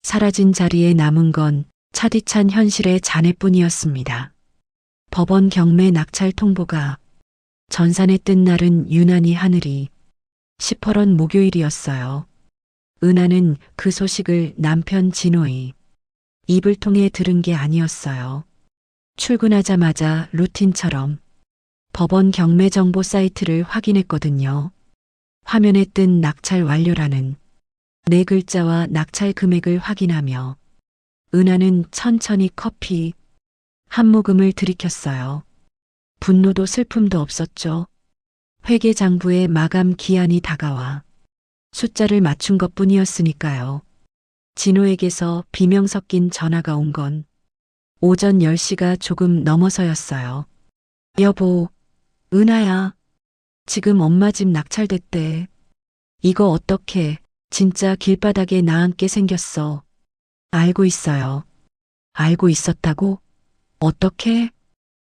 사라진 자리에 남은 건 차디찬 현실의 잔해뿐이었습니다. 법원 경매 낙찰 통보가 전산에 뜬 날은 유난히 하늘이 시퍼런 목요일이었어요. 은하는 그 소식을 남편 진호의 입을 통해 들은 게 아니었어요. 출근하자마자 루틴처럼 법원 경매 정보 사이트를 확인했거든요. 화면에 뜬 낙찰 완료라는 네 글자와 낙찰 금액을 확인하며 은하는 천천히 커피 한 모금을 들이켰어요. 분노도 슬픔도 없었죠. 회계장부의 마감 기한이 다가와 숫자를 맞춘 것뿐이었으니까요. 진호에게서 비명 섞인 전화가 온 건 오전 10시가 조금 넘어서였어요. 여보, 은하야. 지금 엄마 집 낙찰됐대. 이거 어떡해. 진짜 길바닥에 나앉게 생겼어. 알고 있어요. 알고 있었다고? 어떻게?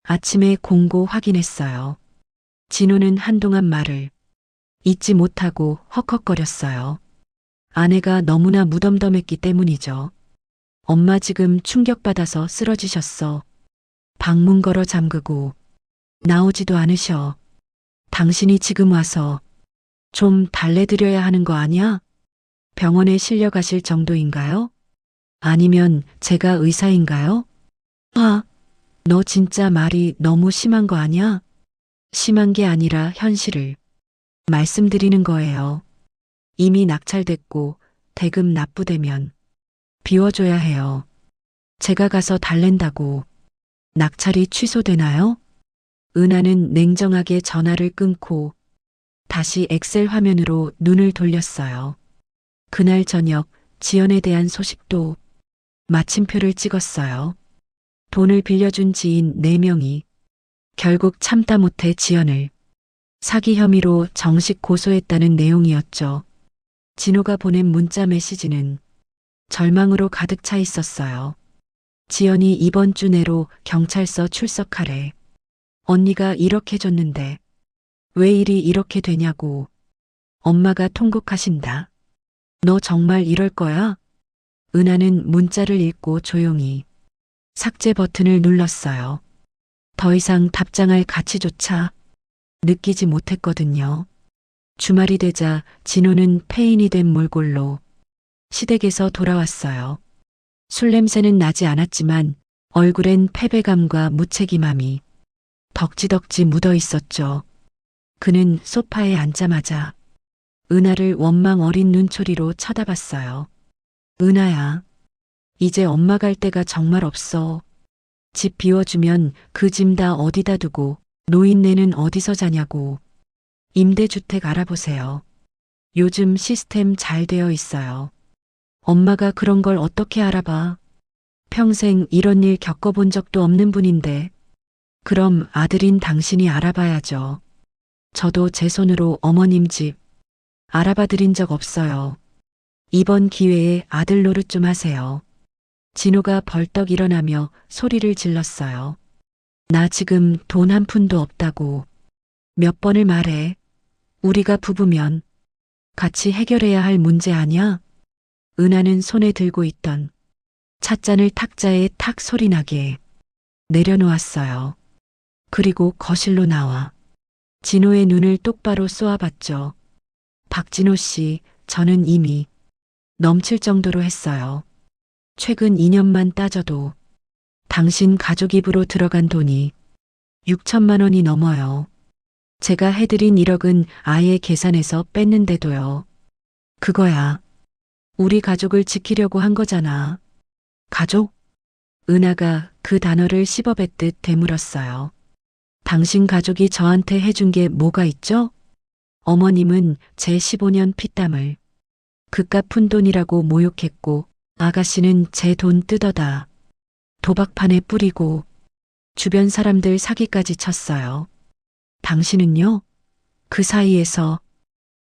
아침에 공고 확인했어요. 진호는 한동안 말을 잊지 못하고 헉헉거렸어요. 아내가 너무나 무덤덤했기 때문이죠. 엄마 지금 충격받아서 쓰러지셨어. 방문 걸어 잠그고 나오지도 않으셔. 당신이 지금 와서 좀 달래드려야 하는 거 아니야? 병원에 실려가실 정도인가요? 아니면 제가 의사인가요? 아, 너 진짜 말이 너무 심한 거 아니야? 심한 게 아니라 현실을 말씀드리는 거예요. 이미 낙찰됐고 대금 납부되면 비워줘야 해요. 제가 가서 달랜다고 낙찰이 취소되나요? 은하는 냉정하게 전화를 끊고 다시 엑셀 화면으로 눈을 돌렸어요. 그날 저녁 지연에 대한 소식도 마침표를 찍었어요. 돈을 빌려준 지인 4명이 결국 참다 못해 지연을 사기 혐의로 정식 고소했다는 내용이었죠. 진호가 보낸 문자 메시지는 절망으로 가득 차 있었어요. 지연이 이번 주 내로 경찰서 출석하래. 언니가 이렇게 줬는데 왜 일이 이렇게 되냐고. 엄마가 통곡하신다. 너 정말 이럴 거야? 은하는 문자를 읽고 조용히 삭제 버튼을 눌렀어요. 더 이상 답장할 가치조차 느끼지 못했거든요. 주말이 되자 진호는 폐인이 된 몰골로 시댁에서 돌아왔어요. 술 냄새는 나지 않았지만 얼굴엔 패배감과 무책임함이 덕지덕지 묻어 있었죠. 그는 소파에 앉자마자 은하를 원망 어린 눈초리로 쳐다봤어요. 은하야, 이제 엄마 갈 데가 정말 없어. 집 비워주면 그 짐 다 어디다 두고 노인네는 어디서 자냐고. 임대주택 알아보세요. 요즘 시스템 잘 되어 있어요. 엄마가 그런 걸 어떻게 알아봐. 평생 이런 일 겪어본 적도 없는 분인데. 그럼 아들인 당신이 알아봐야죠. 저도 제 손으로 어머님 집 알아봐 드린 적 없어요. 이번 기회에 아들 노릇 좀 하세요. 진호가 벌떡 일어나며 소리를 질렀어요. 나 지금 돈 한 푼도 없다고. 몇 번을 말해. 우리가 부부면 같이 해결해야 할 문제 아니야? 은하는 손에 들고 있던 찻잔을 탁자에 탁 소리나게 내려놓았어요. 그리고 거실로 나와 진호의 눈을 똑바로 쏘아봤죠. 박진호 씨, 저는 이미 넘칠 정도로 했어요. 최근 2년만 따져도 당신 가족 입으로 들어간 돈이 6천만 원이 넘어요. 제가 해드린 1억은 아예 계산해서 뺐는데도요. 그거야. 우리 가족을 지키려고 한 거잖아. 가족? 은하가 그 단어를 씹어뱉듯 되물었어요. 당신 가족이 저한테 해준 게 뭐가 있죠? 어머님은 제 15년 피땀을 그깟 푼돈이라고 모욕했고, 아가씨는 제 돈 뜯어다 도박판에 뿌리고 주변 사람들 사기까지 쳤어요. 당신은요? 그 사이에서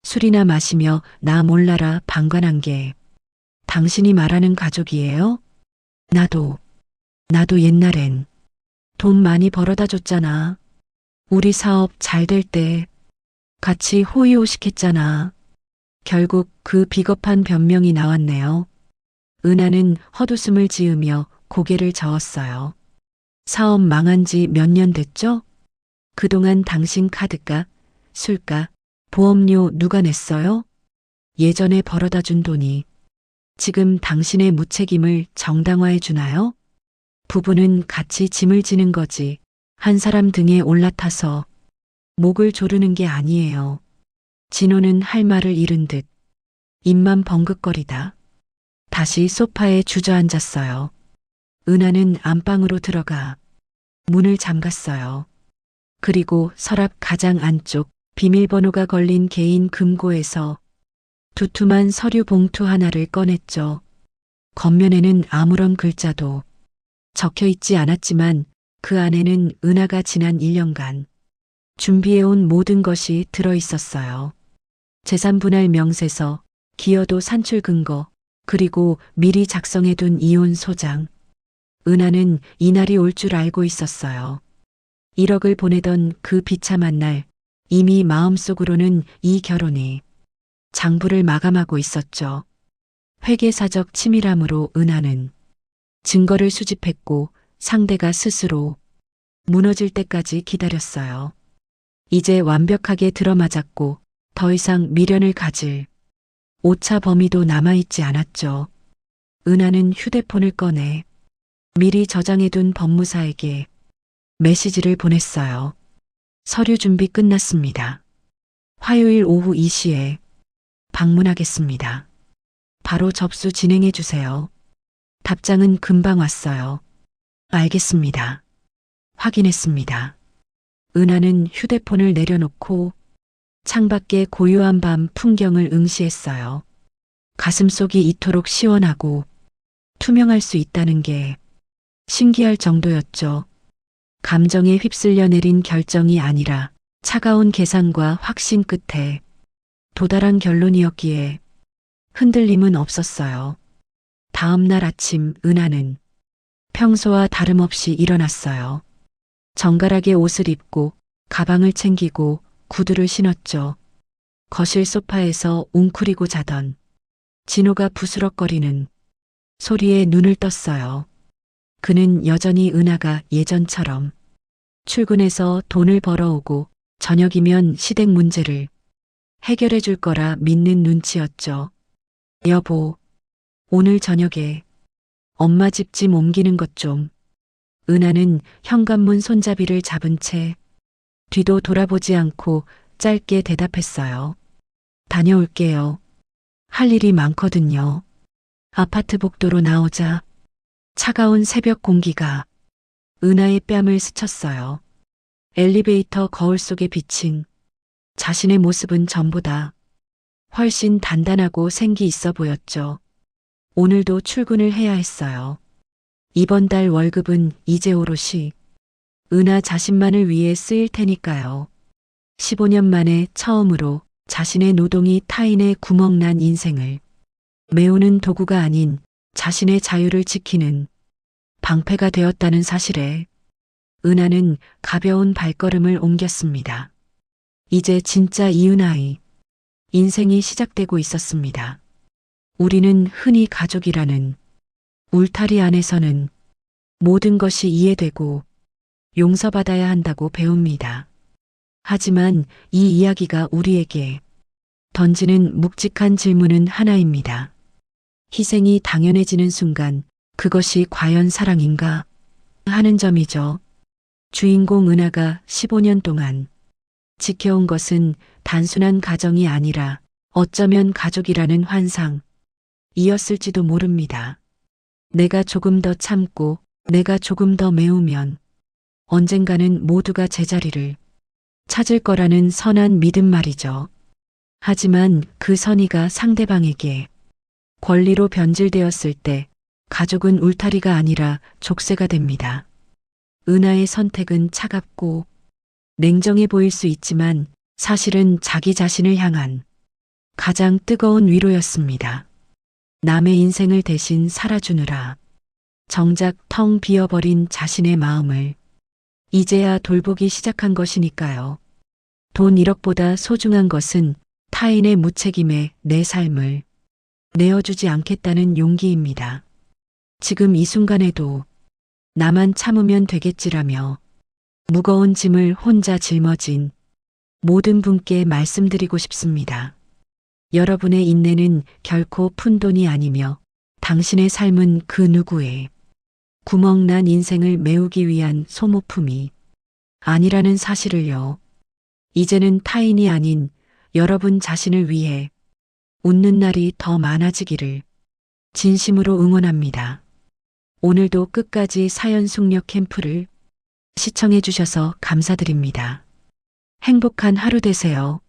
술이나 마시며 나 몰라라 방관한 게 당신이 말하는 가족이에요? 나도 옛날엔 돈 많이 벌어다 줬잖아. 우리 사업 잘 될 때 같이 호의호식했잖아. 결국 그 비겁한 변명이 나왔네요. 은하는 헛웃음을 지으며 고개를 저었어요. 사업 망한 지 몇 년 됐죠? 그동안 당신 카드값, 술값, 보험료 누가 냈어요? 예전에 벌어다 준 돈이 지금 당신의 무책임을 정당화해 주나요? 부부는 같이 짐을 지는 거지. 한 사람 등에 올라타서 목을 조르는 게 아니에요. 진호는 할 말을 잃은 듯 입만 벙긋거리다 다시 소파에 주저앉았어요. 은하는 안방으로 들어가 문을 잠갔어요. 그리고 서랍 가장 안쪽 비밀번호가 걸린 개인 금고에서 두툼한 서류 봉투 하나를 꺼냈죠. 겉면에는 아무런 글자도 적혀 있지 않았지만 그 안에는 은하가 지난 1년간 준비해온 모든 것이 들어 있었어요. 재산분할 명세서, 기여도 산출 근거, 그리고 미리 작성해둔 이혼 소장. 은하는 이날이 올 줄 알고 있었어요. 1억을 보내던 그 비참한 날, 이미 마음속으로는 이 결혼이 장부를 마감하고 있었죠. 회계사적 치밀함으로 은하는 증거를 수집했고 상대가 스스로 무너질 때까지 기다렸어요. 이제 완벽하게 들어맞았고 더 이상 미련을 가질 오차 범위도 남아있지 않았죠. 은하는 휴대폰을 꺼내 미리 저장해둔 법무사에게 메시지를 보냈어요. 서류 준비 끝났습니다. 화요일 오후 2시에 방문하겠습니다. 바로 접수 진행해 주세요. 답장은 금방 왔어요. 알겠습니다. 확인했습니다. 은하는 휴대폰을 내려놓고 창밖의 고요한 밤 풍경을 응시했어요. 가슴속이 이토록 시원하고 투명할 수 있다는 게 신기할 정도였죠. 감정에 휩쓸려 내린 결정이 아니라 차가운 계산과 확신 끝에 도달한 결론이었기에 흔들림은 없었어요. 다음 날 아침 은하는 평소와 다름없이 일어났어요. 정갈하게 옷을 입고 가방을 챙기고 구두를 신었죠. 거실 소파에서 웅크리고 자던 진호가 부스럭거리는 소리에 눈을 떴어요. 그는 여전히 은하가 예전처럼 출근해서 돈을 벌어오고 저녁이면 시댁 문제를 해결해 줄 거라 믿는 눈치였죠. 여보, 오늘 저녁에 엄마 집 짐 옮기는 것 좀. 은하는 현관문 손잡이를 잡은 채 뒤도 돌아보지 않고 짧게 대답했어요. 다녀올게요. 할 일이 많거든요. 아파트 복도로 나오자 차가운 새벽 공기가 은하의 뺨을 스쳤어요. 엘리베이터 거울 속에 비친 자신의 모습은 전보다 훨씬 단단하고 생기 있어 보였죠. 오늘도 출근을 해야 했어요. 이번 달 월급은 이제 오롯이 은하 자신만을 위해 쓰일 테니까요. 15년 만에 처음으로 자신의 노동이 타인의 구멍난 인생을 메우는 도구가 아닌 자신의 자유를 지키는 방패가 되었다는 사실에 은하는 가벼운 발걸음을 옮겼습니다. 이제 진짜 이은하의 인생이 시작되고 있었습니다. 우리는 흔히 가족이라는 울타리 안에서는 모든 것이 이해되고 용서받아야 한다고 배웁니다. 하지만 이 이야기가 우리에게 던지는 묵직한 질문은 하나입니다. 희생이 당연해지는 순간 그것이 과연 사랑인가 하는 점이죠. 주인공 은하가 15년 동안 지켜온 것은 단순한 가정이 아니라 어쩌면 가족이라는 환상, 이었을지도 모릅니다. 내가 조금 더 참고 내가 조금 더 메우면 언젠가는 모두가 제자리를 찾을 거라는 선한 믿음 말이죠. 하지만 그 선의가 상대방에게 권리로 변질되었을 때 가족은 울타리가 아니라 족쇄가 됩니다. 은하의 선택은 차갑고 냉정해 보일 수 있지만 사실은 자기 자신을 향한 가장 뜨거운 위로였습니다. 남의 인생을 대신 살아주느라 정작 텅 비어버린 자신의 마음을 이제야 돌보기 시작한 것이니까요. 돈 1억보다 소중한 것은 타인의 무책임에 내 삶을 내어주지 않겠다는 용기입니다. 지금 이 순간에도 나만 참으면 되겠지라며 무거운 짐을 혼자 짊어진 모든 분께 말씀드리고 싶습니다. 여러분의 인내는 결코 푼돈이 아니며 당신의 삶은 그 누구의 구멍난 인생을 메우기 위한 소모품이 아니라는 사실을요. 이제는 타인이 아닌 여러분 자신을 위해 웃는 날이 더 많아지기를 진심으로 응원합니다. 오늘도 끝까지 사연 숙력 캠프를 시청해 주셔서 감사드립니다. 행복한 하루 되세요.